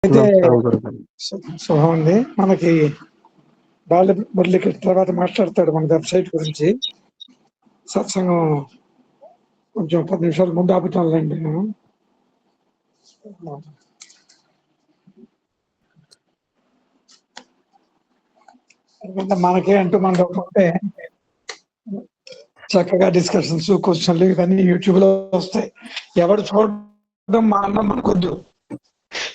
అయితే గురుగారు. శుభం ఉంది. మనకి మురళి తర్వాత మాట్లాడతాడు మన వెబ్సైట్ గురించి. సత్సంగం కొంచెం 10 నిమిషాల ముందు ఆపుతానులేండి నేను. ఎందుకంటే మనకే అంటూ మన ఉంటే చక్కగా డిస్కషన్స్, క్వశ్చన్లు ఇవన్నీ యూట్యూబ్ లో వస్తాయి. ఎవరు చూడడం మా అన్న మనకొద్దు.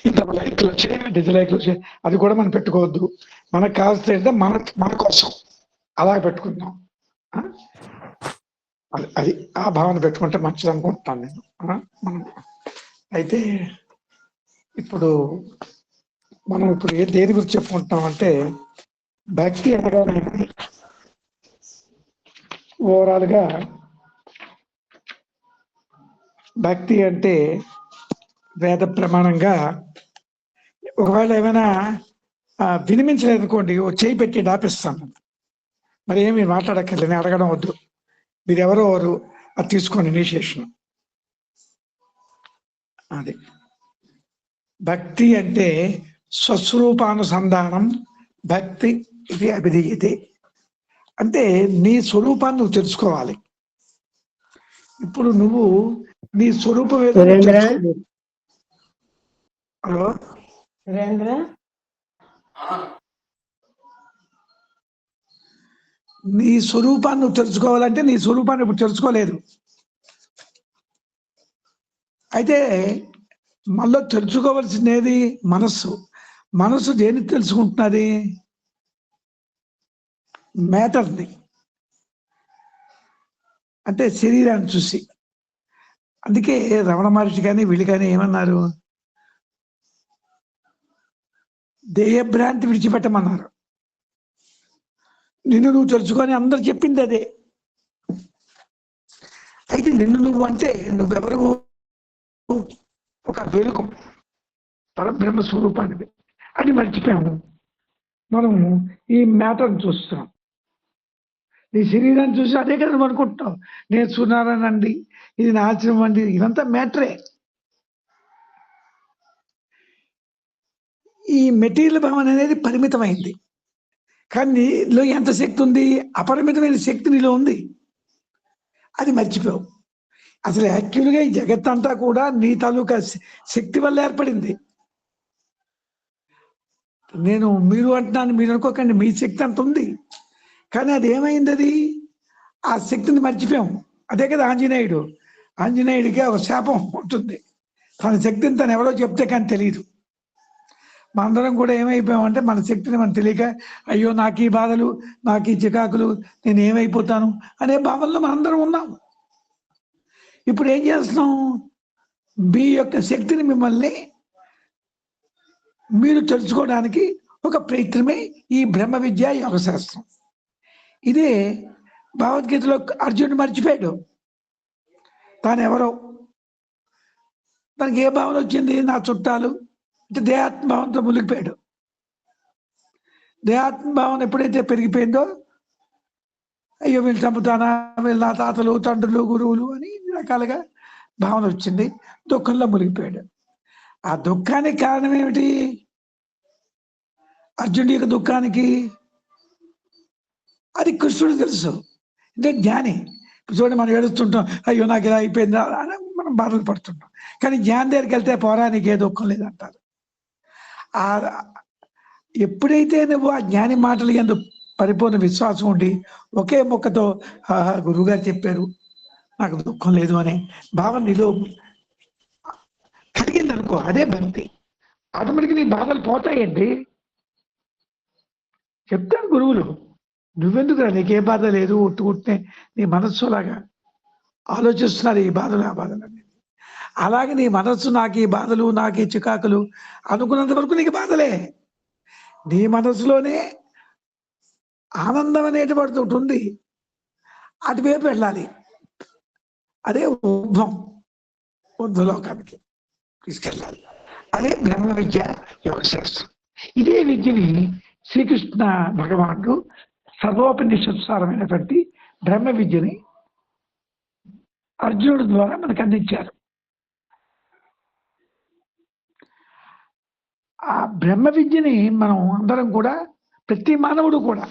ఇంత లైక్లు వచ్చాయి, డిజ్లైక్లు వచ్చాయి, అది కూడా మనం పెట్టుకోవద్దు. మనకు కావాల్సింది ఏంటంటే మన కోసం అలా పెట్టుకుందాం. అది ఆ భావన పెట్టుకుంటే మంచిది అనుకుంటున్నాను నేను. మనం అయితే మనం ఇప్పుడు దేని గురించి చెప్పుకుంటున్నాం అంటే భక్తి అనగానే ఓవరాల్ గా భక్తి అంటే వేద ప్రమాణంగా ఒకవేళ ఏమైనా వినిపించలేదు అనుకోండి, చేయి పెట్టి డాపిస్తాను. మరి ఏమి మాట్లాడక్కర్లేదు, అడగడం వద్దు. మీరు ఎవరో అది తీసుకోండి ఇనిషియేషన్. అది భక్తి అంటే స్వస్వరూపానుసంధానం. భక్తి ఇది అభిధీయతే అంటే నీ స్వరూపాన్ని నువ్వు తెలుసుకోవాలి. ఇప్పుడు నువ్వు నీ స్వరూపం ఏదో తెలుసుకోలేదు. హలో నీ స్వరూపాన్ని నువ్వు తెలుసుకోవాలంటే నీ స్వరూపాన్ని ఇప్పుడు తెలుసుకోలేదు. అయితే మళ్ళీ తెలుసుకోవాల్సింది మనస్సు. మనస్సు దేన్ని తెలుసుకుంటున్నది? మ్యాటర్ని, అంటే శరీరాన్ని చూసి. అందుకే రమణ మహర్షి కానీ వీళ్ళు కానీ ఏమన్నారు? దేహభ్రాంతి విడిచిపెట్టమన్నారు. నిన్ను నువ్వు తెలుసుకొని అందరు చెప్పింది అదే. అయితే నిన్ను నువ్వు అంటే నువ్వెవరు? ఒక వెలుగు, పరబ్రహ్మ స్వరూపానిది. అది మర్చిపోయాము. మనము ఈ మ్యాటర్ చూస్తున్నాం. నీ శరీరాన్ని చూసి అదే కదా నువ్వు అనుకుంటున్నావు. నేను సూర్యనారాయణ, ఇది నా ఆశ్రమం అండి, ఇదంతా మ్యాటరే. ఈ మెటీరియల్ భావన అనేది పరిమితమైంది. కానీ నీలో ఎంత శక్తి ఉంది? అపరిమితమైన శక్తి నీలో ఉంది. అది మర్చిపోయావు. అసలు యాక్చువల్గా ఈ జగత్ అంతా కూడా నీ తాలూకా శక్తి వల్ల ఏర్పడింది. మీరు అంటున్నాను, మీరు అనుకోకండి, మీ శక్తి అంత ఉంది. కానీ అది ఏమైంది? అది ఆ శక్తిని మర్చిపోయాము. అదే కదా ఆంజనేయుడికి ఒక శాపం ఉంటుంది. తన శక్తిని తను ఎవరో చెప్తే కానీ తెలియదు. మనందరం కూడా ఏమైపోయామంటే మన శక్తిని మనం తెలియక, అయ్యో నాకు ఈ బాధలు, నాకు ఈ చికాకులు, నేను ఏమైపోతాను అనే భావనలో మనందరం ఉన్నాము. ఇప్పుడు ఏం చేస్తున్నాం? మీ యొక్క శక్తిని మిమ్మల్ని మీరు తెలుసుకోవడానికి ఒక ప్రయత్నమే ఈ బ్రహ్మ విద్య యోగ శాస్త్రం. ఇదే భగవద్గీతలో అర్జునుడు మర్చిపోయాడు తాను ఎవరో. తనకి ఏ భావన వచ్చింది? నా చుట్టాలు అంటే దేహాత్మభావంతో మునిగిపోయాడు. దేహాత్మభావన ఎప్పుడైతే పెరిగిపోయిందో, అయ్యో వీళ్ళు చంపుతానా, వీళ్ళు నా తాతలు, తండ్రులు, గురువులు అని రకాలుగా భావన వచ్చింది. దుఃఖంలో మునిగిపోయాడు. ఆ దుఃఖానికి కారణం ఏమిటి? అర్జునుడి యొక్క దుఃఖానికి అది కృష్ణుడు తెలుసు. అంటే జ్ఞాని. చూడండి, మనం ఏడుస్తుంటాం, అయ్యో నాకు ఇలా అయిపోయిందా అని మనం బాధలు పడుతుంటాం. కానీ జ్ఞాని దగ్గరికి వెళ్తే పోరా, నీకు ఏ దుఃఖం లేదంటారు. ఎప్పుడైతే నువ్వు ఆ జ్ఞాని మాటలు ఎందుకు పరిపూర్ణ విశ్వాసం ఉండి ఒకే మొక్కతో గురువుగారు చెప్పారు నాకు దుఃఖం లేదు అనే భావన నీలో కలిగింది అనుకో, అదే భక్తి. ఆటోమేటిక్గా నీ బాధలు పోతాయండి. చెప్తాను గురువులు, నువ్వెందుకు నీకే బాధ లేదు, ఉట్టుకుంటే నీ మనస్సులాగా ఆలోచిస్తున్నారు ఈ బాధలు ఆ బాధలు అనేది. అలాగే నీ మనస్సు నాకు ఈ బాధలు, నాకు ఈ చికాకులు అనుకున్నంత వరకు నీకు బాధలే. నీ మనసులోనే ఆనందం అనేటువంటి ఒకటి ఉంది, అటువైపు వెళ్ళాలి. అదే ఊర్ధ్వలోకానికి తీసుకెళ్ళాలి. అదే బ్రహ్మ విద్య యోగ శాస్త్రం. ఇదే విద్యని శ్రీకృష్ణ భగవానుడు సర్వోపనిషత్సారమైనటువంటి బ్రహ్మ విద్యని అర్జునుడి ద్వారా మనకు అందించారు. ఆ బ్రహ్మ విద్యని మనం అందరం కూడా, ప్రతి మానవుడు కూడా,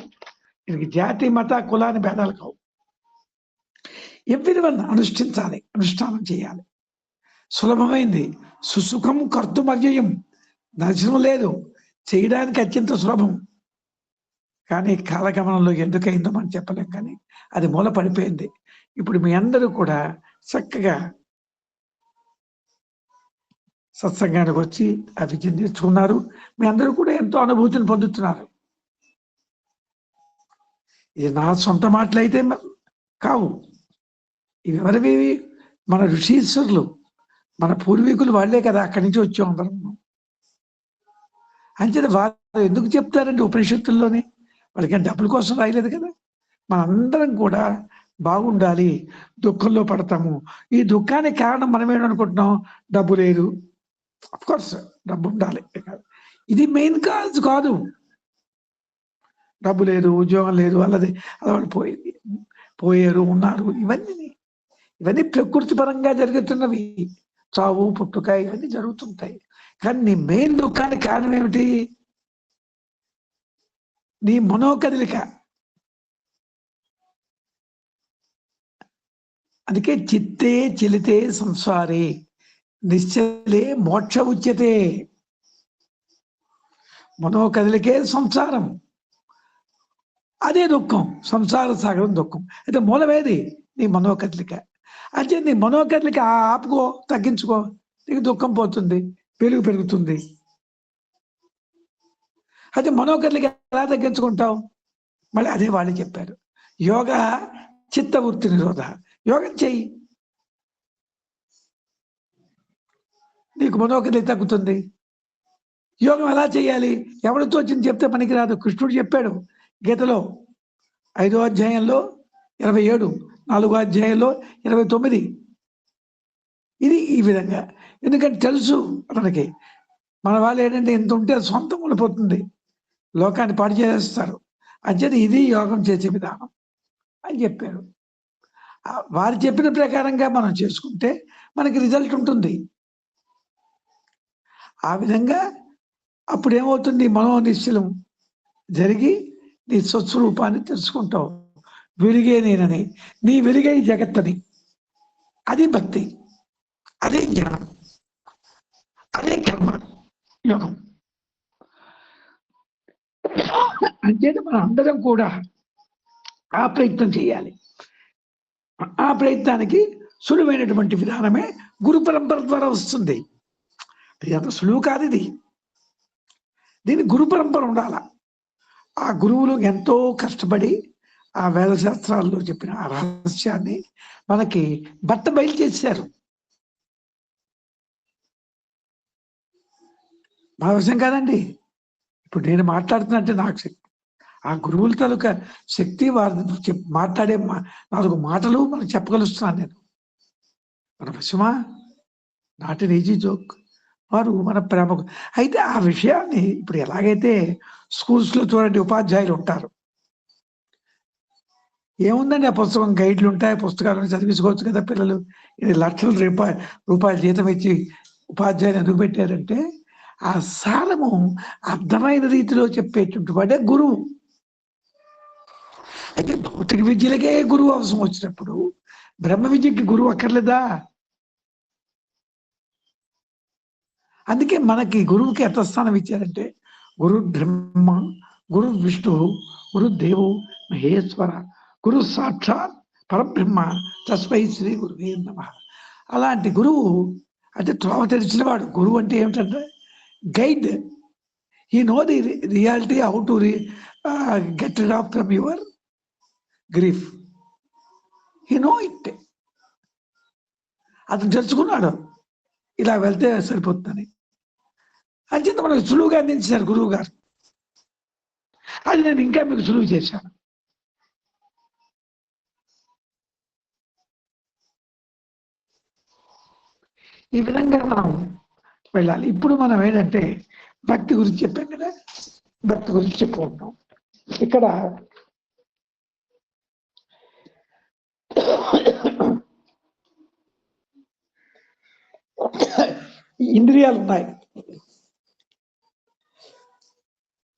ఇది జాతి మత కులాన్ని భేదాలు కావు, ఎవ్రీవన్ అనుష్ఠించాలి, అనుష్ఠానం చేయాలి. సులభమైంది. సుసుఖం కర్తుమవ్యయం, నశనం లేదు, చేయడానికి అత్యంత సులభం. కానీ కాలగమనంలో ఎందుకైందో మనం చెప్పలేం, కానీ అది మూల పడిపోయింది. ఇప్పుడు మీ అందరూ కూడా చక్కగా సత్సంగానికి వచ్చి ఆ విద్యను నేర్చుకున్నారు. మీ అందరూ కూడా ఎంతో అనుభూతిని పొందుతున్నారు. ఇది నా సొంత మాటలైతే కావు, ఇవి ఎవరివి? మన ఋషీశ్వరులు, మన పూర్వీకులు, వాళ్ళే కదా, అక్కడి నుంచి వచ్చాం అందరం. అంచేత వారు ఎందుకు చెప్తారండి ఉపనిషత్తుల్లోనే? వాళ్ళకి డబ్బుల కోసం రాయలేదు కదా. మనందరం కూడా బాగుండాలి, దుఃఖంలో పడతాము. ఈ దుఃఖానికి కారణం మనం ఏమనుకుంటున్నాం? డబ్బు లేదు. కోర్స్ డబ్బు ఉండాలి, ఇది మెయిన్ కాజ్ కాదు. డబ్బు లేదు, ఉద్యోగం లేదు, వాళ్ళది అలవాటు పోయింది, పోయారు, ఉన్నారు, ఇవన్నీ ప్రకృతి పరంగా జరుగుతున్నవి. చావు పుట్టుక ఇవన్నీ జరుగుతుంటాయి. కానీ నీ మెయిన్ దుఃఖానికి కారణం ఏమిటి? నీ మనోకదలిక. అందుకే చిత్తే చిలితే సంసారే నిశ్చలే మోక్ష ఉచ్యతే. మనోకదలికే సంసారం, అదే దుఃఖం. సంసార సాగరం దుఃఖం. అయితే మూలమేది? నీ మనోకదలిక. అంటే నీ మనోకదలిక ఆపుకో, తగ్గించుకో, నీకు దుఃఖం పోతుంది, వెలుగు పెరుగుతుంది. అయితే మనోకదలిక ఎలా తగ్గించుకుంటావు? మళ్ళీ అదే వాళ్ళు చెప్పారు, యోగ చిత్తవృత్తి నిరోధ. యోగం చెయ్యి, నీకు మనోకదలిక తగ్గుతుంది. యోగం ఎలా చేయాలి? ఎవరితో వచ్చింది చెప్తే పనికిరాదు. కృష్ణుడు చెప్పాడు గీతలో 5వ అధ్యాయంలో 27, 4వ అధ్యాయంలో 29. ఇది ఈ విధంగా. ఎందుకంటే తెలుసు అతనికి, మన వాళ్ళు ఏంటంటే ఇంత ఉంటే సొంతం ఉండిపోతుంది, లోకాన్ని పాడు చేస్తారు. అంచేది ఇది యోగం చేసే విధానం అని చెప్పారు. వారు చెప్పిన ప్రకారంగా మనం చేసుకుంటే మనకి రిజల్ట్ ఉంటుంది. ఆ విధంగా అప్పుడు ఏమవుతుంది? మనోనిశ్చలం జరిగి నీ స్వస్వరూపాన్ని తెలుసుకుంటావు. వెలుగే నేనని, నీ వెలుగే జగత్తని. అది భక్తి, అదే జ్ఞానం, అదే కర్మ యోగం. అంటే మనం అందరం కూడా ఆ ప్రయత్నం చేయాలి. ఆ ప్రయత్నానికి సులువైనటువంటి విధానమే గురు పరంపర ద్వారా వస్తుంది. అది అంత సులువు కాదు. దీని గురు పరంపర ఉండాల. ఆ గురువులు ఎంతో కష్టపడి ఆ వేద శాస్త్రాల్లో చెప్పిన ఆ రహస్యాన్ని మనకి బట్ట బయలు చేశారు. మన విషయం కాదండి. ఇప్పుడు నేను మాట్లాడుతున్నట్టే నాకు శక్తి, ఆ గురువుల తాలూకా శక్తి, వారు మాట్లాడే 4 మాటలు మనకు చెప్పగలుస్తున్నాను నేను. మన విషయమా? Not an easy joke. వారు మన ప్రేమకు. అయితే ఆ విషయాన్ని ఇప్పుడు ఎలాగైతే స్కూల్స్లో చూడండి, ఉపాధ్యాయులు ఉంటారు. ఏముందండి, ఆ పుస్తకం గైడ్లు ఉంటాయి, పుస్తకాలను చదివించుకోవచ్చు కదా పిల్లలు. ఇది లక్షల రూపాయల జీతం ఇచ్చి ఉపాధ్యాయులు ఎందుకు పెట్టారంటే, ఆ సారము అర్థమైన రీతిలో చెప్పేటువంటి వాడే గురువు. అయితే భౌతిక విద్యలకే గురువు అవసరం వచ్చినప్పుడు బ్రహ్మ విద్యకి గురువు అక్కర్లేదా? అందుకే మనకి గురువుకి ఎంత స్థానం ఇచ్చారంటే, గురు బ్రహ్మ, గురు విష్ణు, గురు దేవు మహేశ్వర, గురు సాక్షాత్ పరబ్రహ్మ, తస్మై శ్రీ గురువే నమః. అలాంటి గురువు అంటే త్రోవ తెలిసినవాడు. గురువు అంటే ఏమిటంటే guide. He know the reality, how to get rid of from your grief. He no it. అతను తెలుసుకున్నాడు, ఇలా వెళ్తే సరిపోతుందని. అంచేత మనకు సులువుగా అందించారు గురువు గారు. అది నేను ఇంకా మీకు సులువు చేశాను. ఈ విధంగా మనం వెళ్ళాలి. ఇప్పుడు మనం ఏంటంటే భక్తి గురించి చెప్పాం కదా, భక్తి గురించి చెప్పుకుంటాం. ఇక్కడ ఇంద్రియాలు ఉన్నాయి.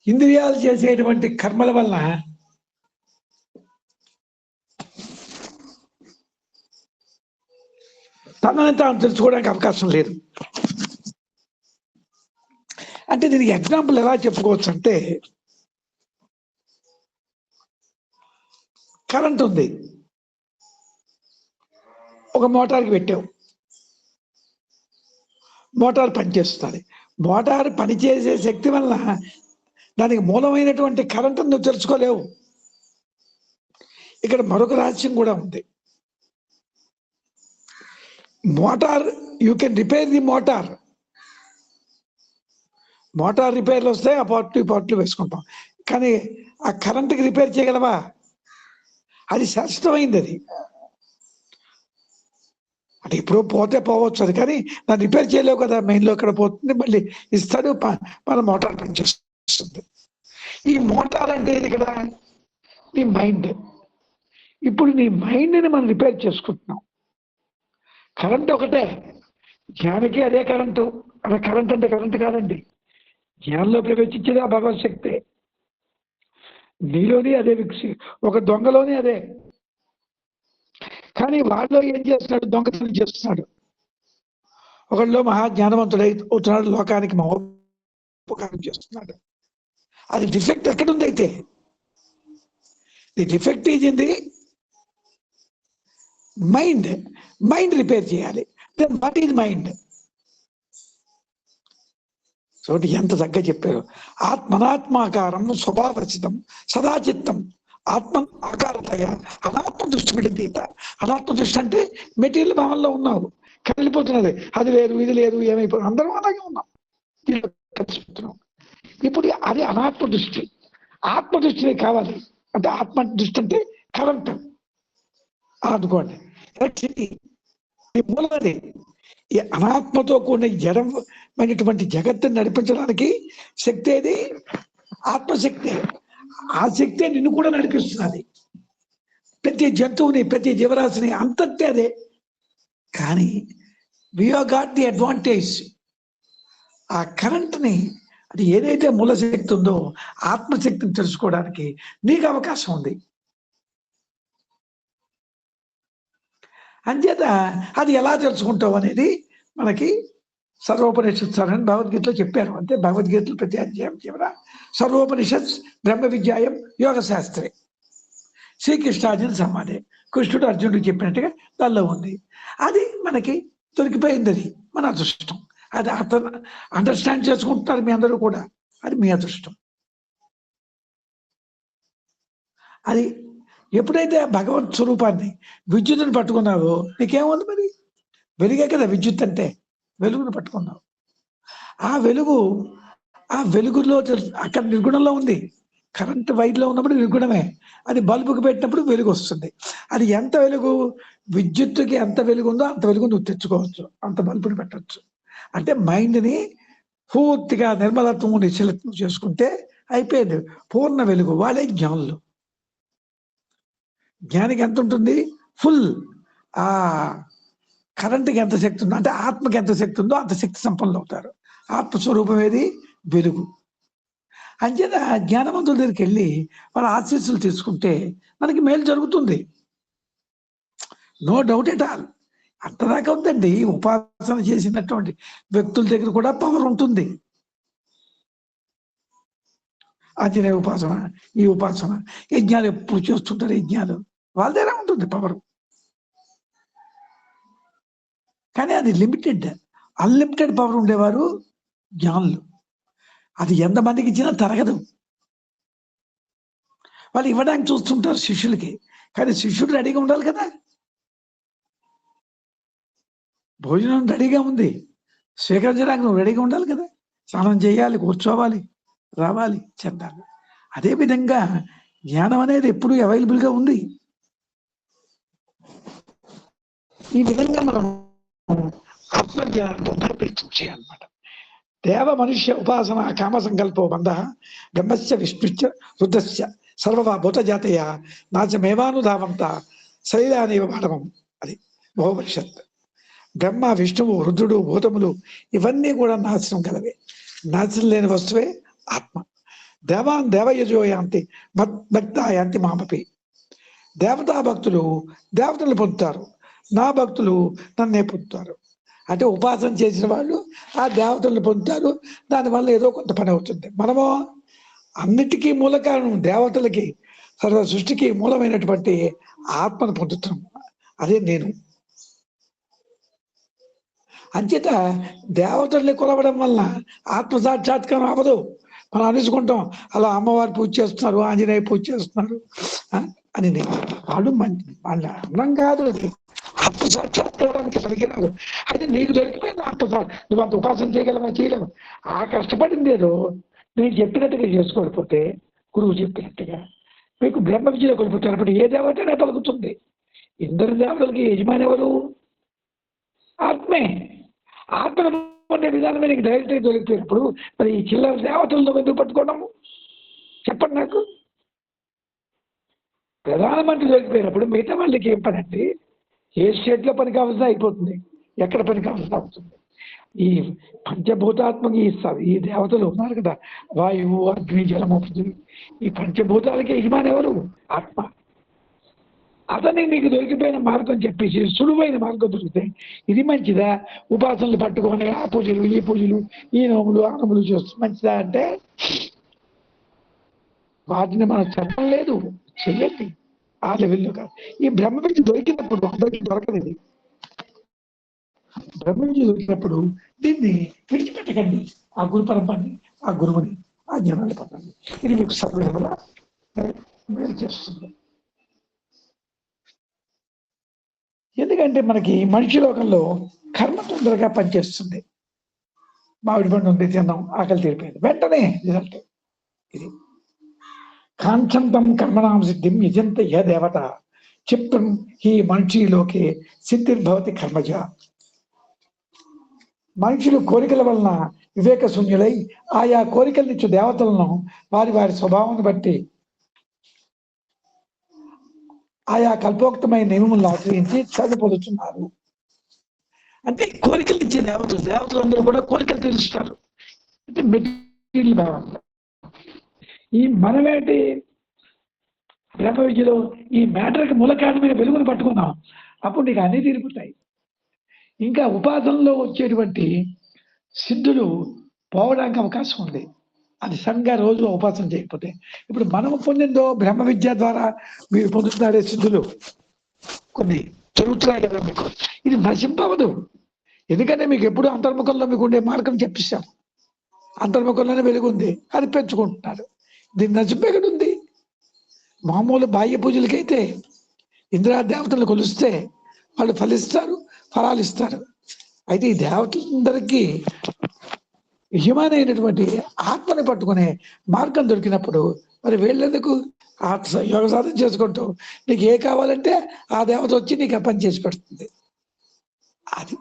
ఇంద్రియాలు చేసేటువంటి కర్మల వలన తనని తాను తెలుసుకోవడానికి అవకాశం లేదు. అంటే దీనికి ఎగ్జాంపుల్ ఎలా చెప్పుకోవచ్చు అంటే, కరెంట్ ఉంది, ఒక మోటార్కి పెట్టావు, మోటార్ పనిచేస్తుంది. మోటార్ పనిచేసే శక్తి వల్ల దానికి మూలమైనటువంటి కరెంటు నువ్వు తెలుసుకోలేవు. ఇక్కడ మరొక రహస్యం కూడా ఉంది. Motor, you can repair the motor. Motor రిపేర్లు వస్తాయి, ఆ పార్ట్లు వేసుకుంటాం. కానీ ఆ కరెంటుకి రిపేర్ చేయగలవా? అది శాశ్వతమైంది. అది అంటే ఇప్పుడు పోతే పోవచ్చు అది, కానీ దాన్ని రిపేర్ చేయలేవు కదా. మెయిన్లో ఎక్కడ పోతుంది, మళ్ళీ ఇస్తాడు, మన మోటార్ పనిచేస్తుంది. ఈ మోటార్ అంటే ఇది ఇక్కడ నీ మైండ్. ఇప్పుడు నీ మైండ్ని మనం రిపేర్ చేసుకుంటున్నాం. కరెంట్ ఒకటే, జ్ఞానికి అదే కరెంటు. అదే కరెంట్ అంటే కరెంట్ కాదండి, జ్ఞానంలో ప్రవేశించేది ఆ భగవత్ శక్తే. నీలోని అదే ఒక దొంగలోని అదే. కానీ వాళ్ళలో ఏం చేస్తున్నాడు? దొంగతనం చేస్తున్నాడు. ఒకళ్ళు మహాజ్ఞానవంతుడు అవుతున్నాడు, లోకానికి మహోపకారం చేస్తున్నాడు. అది డిఫెక్ట్ ఎక్కడుంది? అయితే the defect is in the mind. Mind repair చేయాలి. Then what is mind? So ఎంత చక్కగా చెప్పారు. ఆత్మనాత్మాకారం స్వభావచితం సదాచిత్తం ఆత్మ ఆకారతయ అనాత్మ దృష్టి పెడితీత. అనాత్మ దృష్టి అంటే మెటీరియల్ భావంలో ఉన్నావు, కలిగిపోతున్నది. అది లేదు, ఇది లేదు, ఏమైపోతుంది, అందరం అలాగే ఉన్నాం, కలిసిపోతున్నాం. ఇప్పుడు అది అనాత్మ దృష్టి. ఆత్మ దృష్టి కావాలి అంటే, ఆత్మ దృష్టి అంటే కరెంట్ అనుకోండి. ఈ మూలమది. ఈ అనాత్మతో కూడిన జడమైనటువంటి జగత్తుని నడిపించడానికి శక్తి ఏది? ఆత్మశక్తి. ఆ శక్తి నిన్ను కూడా నడిపిస్తున్నది. ప్రతి జంతువుని, ప్రతి జీవరాశిని అంతటే అదే. కానీ we have got the advantage. ఆ కరెంట్ని, అది ఏదైతే మూల శక్తి ఉందో ఆత్మశక్తిని తెలుసుకోవడానికి నీకు అవకాశం ఉంది. అంచేత అది ఎలా తెలుసుకుంటావు అనేది మనకి సర్వోపనిషత్ అని భగవద్గీతలో చెప్పారు. అంటే భగవద్గీతలో ప్రతి అధ్యాయం చివర సర్వోపనిషత్ బ్రహ్మ విద్యాయం యోగ శాస్త్రే శ్రీకృష్ణార్జున సంవాదే. కృష్ణుడు అర్జునుడికి చెప్పినట్టుగా దానిలో ఉంది. అది మనకి దొరికిపోయింది. అది మన అదృష్టం. అది అతను అండర్స్టాండ్ చేసుకుంటున్నారు మీ అందరూ కూడా, అది మీ అదృష్టం. అది ఎప్పుడైతే భగవత్ స్వరూపాన్ని, విద్యుత్తుని పట్టుకున్నావో నీకేముంది? మరి వెలుగే కదా విద్యుత్ అంటే. వెలుగును పట్టుకున్నావు. ఆ వెలుగులో అక్కడ నిర్గుణంలో ఉంది. కరెంట్ వైర్లో ఉన్నప్పుడు నిర్గుణమే. అది బల్బుకి పెట్టినప్పుడు వెలుగు వస్తుంది. అది ఎంత వెలుగు? విద్యుత్తుకి ఎంత వెలుగు ఉందో అంత వెలుగు నువ్వు తెచ్చుకోవచ్చు, అంత బల్బుని పెట్టచ్చు. అంటే మైండ్ని పూర్తిగా నిర్మలత్వం, నిశ్చలత్వం చేసుకుంటే అయిపోయింది. పూర్ణ వెలుగు. వాళ్ళే జ్ఞానులు. జ్ఞానికి ఎంత ఉంటుంది? ఫుల్. ఆ కరెంట్కి ఎంత శక్తి ఉందో, అంటే ఆత్మకి ఎంత శక్తి ఉందో అంత శక్తి సంపన్నులు అవుతారు. ఆత్మస్వరూపం ఏది? వెలుగు. అంచేత జ్ఞానవంతుల దగ్గరికి వెళ్ళి వాళ్ళ ఆశీస్సులు తీసుకుంటే మనకి మేలు జరుగుతుంది. No doubt at all. అంతదాకా ఉందండి. ఉపాసన చేసినటువంటి వ్యక్తుల దగ్గర కూడా పవర్ ఉంటుంది. ఆంజనేయ ఉపాసన, ఈ ఉపాసన, యజ్ఞాలు ఎప్పుడు చేస్తుంటారు. యజ్ఞాలు వాళ్ళ దగ్గర ఉంటుంది పవర్. కానీ అది లిమిటెడ్. అన్లిమిటెడ్ పవర్ ఉండేవారు జ్ఞానులు. అది ఎంతమందికి ఇచ్చినా తరగదు. వాళ్ళు ఇవ్వడానికి చూస్తుంటారు శిష్యులకి. కానీ శిష్యుడు రెడీగా ఉండాలి కదా. భోజనం రెడీగా ఉంది, స్వీకరించడానికి నువ్వు రెడీగా ఉండాలి కదా. స్నానం చేయాలి, కూర్చోవాలి, రావాలి, చెందాలి. అదేవిధంగా జ్ఞానం అనేది ఎప్పుడు అవైలబుల్గా ఉంది. ఈ విధంగా మనం ఆత్మజ్ఞానంతో ప్రయత్నం చేయాలన్నమాట. దేవ మనుష్య ఉపాసన కామ సంకల్పో బంధ బ్రహ్మస్య విష్ణుశ్చ రుద్రస్య సర్వవా భూతజాతయ నాచమేవానుధావంత శరీరానేవ మానవం. అది బహుపనిషత్. బ్రహ్మ, విష్ణువు, రుద్రుడు, భూతములు ఇవన్నీ కూడా నాశనం కలవే. నాశనం లేని వస్తువే ఆత్మ. దేవాన్ దేవయజో యాంతి భక్త యాంతి మామపి. దేవతా భక్తులు దేవతలు పొందుతారు, నా భక్తులు నన్నే పొందుతారు. అంటే ఉపాసన చేసిన వాళ్ళు ఆ దేవతలను పొందుతారు, దానివల్ల ఏదో కొంత పని అవుతుంది. మనము అన్నిటికీ మూల కారణం దేవతలకి, సర్వ సృష్టికి మూలమైనటువంటి ఆత్మను పొందుతాం. అదే నేను. అంచేత దేవతల్ని కొలవడం వల్ల ఆత్మ సాక్షాత్కారం అవ్వదు. మనం అనుకుంటాం అలా అమ్మవారు పూజ చేస్తున్నారు, ఆంజనేయ పూజ చేస్తున్నారు అని. వాళ్ళు వాళ్ళ అన్నం కాదు, అది ఆత్మ సాక్షాత్కారానికి పనికిరాదు. అయితే నీకు దొరికిపోయింది నువ్వు అంత ఉపాసన చేయగలవా? చేయలేవు. ఆ కష్టపడింది ఏదో నేను చెప్పినట్టుగా చేసుకోకపోతే, గురువు చెప్పినట్టుగా మీకు బ్రహ్మ విద్యలో కొలిపుతున్నప్పుడు ఏ దేవతనే పలుకుతుంది. ఇద్దరు దేవతలకి యజమాని ఎవరు? ఆత్మే. ఆత్మను పొందే విధానమే నీకు డైరెక్ట్గా దొరికిపోయినప్పుడు మరి ఈ చిల్లర దేవతలతో ఎందుకు పట్టుకోవడం? చెప్పండి నాకు. ప్రధానమంత్రి దొరికిపోయినప్పుడు మిగతా వాళ్ళకి ఏం పని అండి? ఏ స్టేట్లో పని కావాల్సిన అయిపోతుంది, ఎక్కడ పని కావాల్సిన అవుతుంది. ఈ పంచభూతాత్మకి ఈ దేవతలు ఉన్నారు కదా, వాయువు, అగ్ని, జలము, పృథివీ, ఈ పంచభూతాలకి యజమాని ఎవరు? ఆత్మ. అతనికి మీకు దొరికిపోయిన మార్గం చెప్పేసి సులువైన మార్గం దొరికితే ఇది మంచిదా? ఉపాసనలు పట్టుకొని ఆ పూజలు, ఈ పూజలు, ఈ నోములు, ఆ నోములు చేస్తూ మంచిదా అంటే వాటిని మనం చెప్పడం లేదు, చెయ్యండి. ఆ లెవెల్లో కాదు. ఈ బ్రహ్మ విద్య దొరికినప్పుడు అందరికీ దొరకలేదు. బ్రహ్మ విద్య దొరికినప్పుడు దీన్ని విడిచిపెట్టకండి. ఆ గురు పరంపరని, ఆ గురువుని, ఆ జ్ఞానాన్ని పొందండి. ఇది మీకు సర్వవిధంగా మేలు చేస్తుంది. ఎందుకంటే మనకి మనిషి లోకంలో కర్మ తొందరగా పనిచేస్తుంది. మామిడి పండు ఉంది, తిన్నాం, ఆకలి తీరిపోయింది, వెంటనే రిజల్ట్. ఇది కాంక్షంతం కర్మణాం సిద్ధిం యజంత యే దేవత చిత్తం ఈ మనిషిలోకి సిద్ధిర్భవతి కర్మజ. మనుషులు కోరికల వలన వివేక శూన్యులై ఆయా కోరికలనిచ్చు దేవతలను వారి వారి స్వభావాన్ని బట్టి ఆయా కల్పోక్తమైన నియమములను ఆశ్రయించి చదువుపొందుతున్నారు. అంటే కోరికలు ఇచ్చే దేవతలందరూ కూడా కోరికలు తీరుస్తారు. అంటే మెటీరియల్ భావం. ఈ మనమేంటి బ్రహ్మ విద్యలో ఈ మ్యాటర్కి మూల కారణమైన వెలుగును పట్టుకున్నాం, అప్పుడు నీకు అన్నీ తీరిపోతాయి. ఇంకా ఉపాసనలో వచ్చేటువంటి సిద్ధులు పోవడానికి అవకాశం ఉంది. అది సరిగ్గా రోజు ఉపాసన చేయకపోతే. ఇప్పుడు మనము పొందిందో బ్రహ్మ విద్య ద్వారా మీరు పొందుతున్నారే సిద్ధులు కొన్ని జరుగుతున్నాయి కదా మీకు, ఇది నశింపవదు. ఎందుకంటే మీకు ఎప్పుడు అంతర్ముఖంలో మీకు ఉండే మార్గం చెప్పిస్తాం. అంతర్ముఖంలోనే వెలుగుంది, అది పెంచుకుంటున్నారు. దీన్ని నశింపేకడు ఉంది. మామూలు బాహ్య పూజలకైతే ఇంద్రా దేవతలు కొలిస్తే వాళ్ళు ఫలిస్తారు, ఫలాలు ఇస్తారు. అయితే ఈ దేవతలందరికీ యజమానైనటువంటి ఆత్మని పట్టుకునే మార్గం దొరికినప్పుడు మరి వీళ్ళెందుకు యోగ సాధన చేసుకుంటూ నీకు ఏ కావాలంటే ఆ దేవత వచ్చి నీకు ఆ పని చేసి పెడుతుంది. అది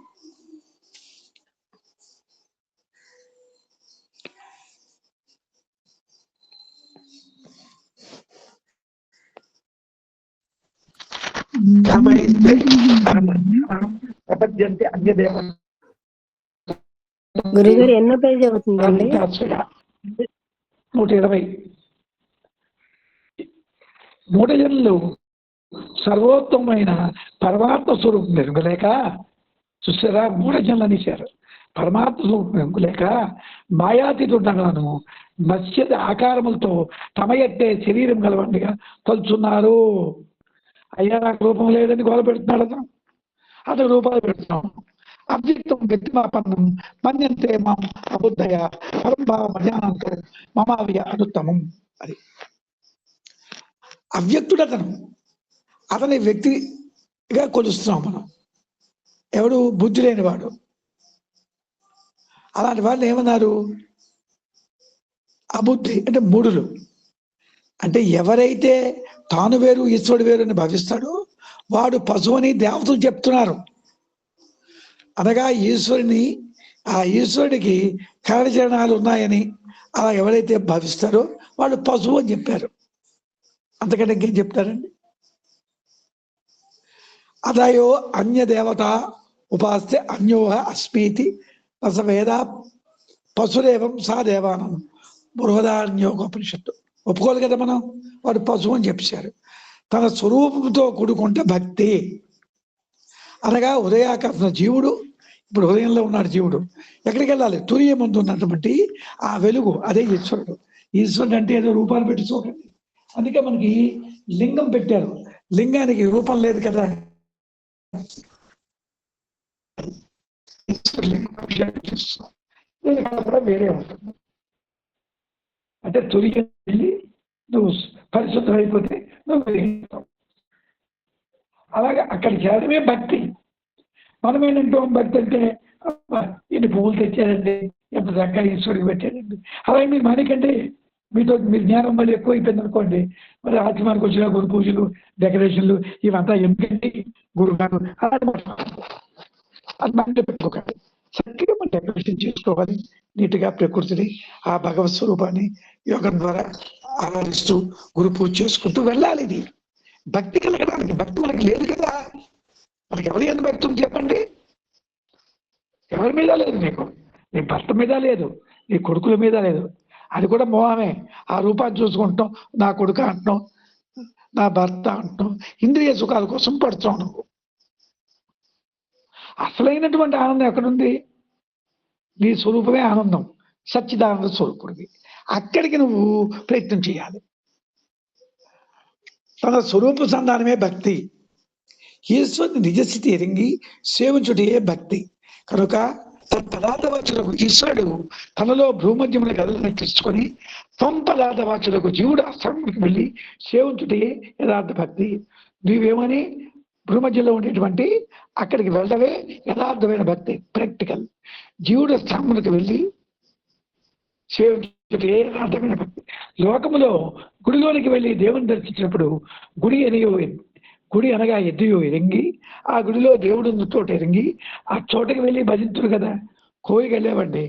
ప్రపంచంటే అన్య దేవ. గురుగారు ఎన్నో పేజీ అవుతుందండి? 120. మూఢజనులు సర్వోత్తమైన పరమాత్మ స్వరూపం ఎరుగలేక చూసారా, మూఢజనులు అనేశారు. పరమాత్మ స్వరూపం ఎరుగలేక మాయాతీతుండగాను మత్స్య ఆకారములతో తమ ఎట్టే శరీరం గలవండిగా తలుచున్నారు. అయ్యా నాకు రూపం లేదని గోల పెడుతున్నాడు అతను రూపాలు పెడుతున్నాం. అవ్యక్తం వ్యక్తిమాపన్నం మన్యంతే మాం అబుద్ధయ పరంభావ మజానంతో మమావ్య అనుత్తమం. అది అవ్యక్తుడు అతని వ్యక్తిగా కొలుస్తున్నాం మనం. ఎవడు? బుద్ధి లేనివాడు. అలాంటి వాళ్ళు ఏమన్నారు? అబుద్ధి అంటే మూఢులు. అంటే ఎవరైతే తాను వేరు ఈశ్వరుడు వేరు అని భావిస్తాడో వాడు పశువుని దేవతలు చెప్తున్నారు. అనగా ఆ ఈశ్వరుడికి కరచరణాలు ఉన్నాయని అలా ఎవరైతే భావిస్తారో వాళ్ళు పశువు అని చెప్పారు. అంతకంటే ఇంకేం చెప్తారండి? అదయో అన్య దేవత ఉపాస్తే అన్యోహ అస్మీతి రసవేద పశురేవం సా దేవానం బృహదారణ్యోపనిషత్తు ఒప్పుకోవాలి కదా మనం. వాడు పశువు అని చెప్పారు. తన స్వరూపంతో కూడుకుంటే భక్తి అనగా ఉదయాకర్షణ జీవుడు. ఇప్పుడు హృదయంలో ఉన్నాడు జీవుడు. ఎక్కడికి వెళ్ళాలి? తురియ ముందు ఉన్నటువంటి ఆ వెలుగు, అదే ఈశ్వరుడు. ఈశ్వరుడు అంటే ఏదో రూపాలు పెట్టి చూడండి. అందుకే మనకి లింగం పెట్టారు. లింగానికి రూపం లేదు కదా. కూడా వేరే ఉంటుంది. అంటే తురియ వెళ్ళి నువ్వు పరిశుద్ధం అయిపోతే నువ్వు వెలిగిస్తావు. అలాగే అక్కడ చేరడమే భక్తి. మనం ఏంటంటాం భక్తి అంటే ఇన్ని పువ్వులు తెచ్చారండి, ఎంత చక్కగా ఈశ్వరుడికి పెట్టారండి. అలాగే మీరు మనకంటే మీతో మీరు జ్ఞానం మళ్ళీ ఎక్కువ అయిపోయింది అనుకోండి, మరి ఆచమానికి వచ్చిన గురు పూజలు, డెకరేషన్లు ఇవంతా ఎందుకండి గురువు గారు అది మనకి పెట్టుకోకండి. చక్కగా మనం డెకరేషన్ చేసుకోవాలి. నీట్గా ప్రకృతిని, ఆ భగవత్ స్వరూపాన్ని యోగం ద్వారా ఆరాధిస్తూ గురు పూజ చేసుకుంటూ వెళ్ళాలి. ఇది భక్తి కలగడానికి. భక్తి మనకి లేదు కదా. మనకి ఎవరి ఎంత భక్తి ఉంది చెప్పండి? ఎవరి మీద లేదు. నీ భర్త మీద లేదు, నీ కొడుకుల మీద లేదు. అది కూడా మోహమే. ఆ రూపాన్ని చూసుకుంటాం, నా కొడుకు అంటాం, నా భర్త అంటాం, ఇంద్రియ సుఖాల కోసం పడుతాం. నువ్వు అసలైనటువంటి ఆనందం ఎక్కడుంది? నీ స్వరూపమే ఆనందం, సచ్చిదానంద స్వరూపుడివి. అక్కడికి నువ్వు ప్రయత్నం చేయాలి. తన స్వరూప సంధానమే భక్తి. ఈశ్వరుని నిజస్థితి ఎరింగి సేవించుటే భక్తి. కనుక తన పదార్థవాచులకు ఈశ్వరుడు తనలో భూమధ్యములు గదలను తీసుకొని త్వం పదార్థవాచులకు జీవుడు అస్త్రంకి వెళ్ళి సేవించుటే యథార్థ భక్తి. నీవేమని భూమధ్యలో ఉండేటువంటి అక్కడికి వెళ్ళవే యథార్థమైన భక్తి, ప్రాక్టికల్. జీవుడు స్థానములకు వెళ్ళి సేవించుటే యథార్థమైన భక్తి. లోకములో గుడిలోనికి వెళ్ళి దేవుని దర్శించినప్పుడు గుడి అనగా ఎద్దుయో ఎరింగి ఆ గుడిలో దేవుడు చోట ఎరింగి ఆ చోటకి వెళ్ళి భజించుడు కదా. కోయికి వెళ్ళామండి,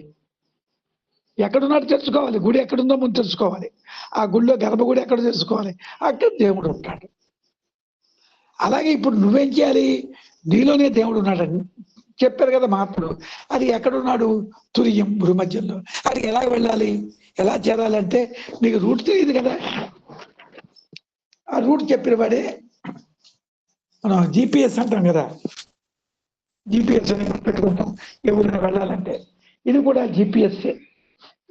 ఎక్కడున్నాడు తెలుసుకోవాలి. గుడి ఎక్కడుందో ముందు తెలుసుకోవాలి. ఆ గుడిలో గర్భగుడి ఎక్కడ తెలుసుకోవాలి. అక్కడ దేవుడు ఉంటాడు. అలాగే ఇప్పుడు నువ్వేం చేయాలి? నీలోనే దేవుడు ఉన్నాడని చెప్పారు కదా మహాత్ముడు. అది ఎక్కడున్నాడు? తురియం భూమధ్యంలో. అది ఎలా వెళ్ళాలి, ఎలా చేరాలంటే నీకు రూట్ తెలియదు కదా. ఆ రూట్ చెప్పిన వాడే మనం GPS అంటాం కదా. GPS అని పెట్టుకుంటాం ఎవరైనా వెళ్ళాలంటే. ఇది కూడా GPS.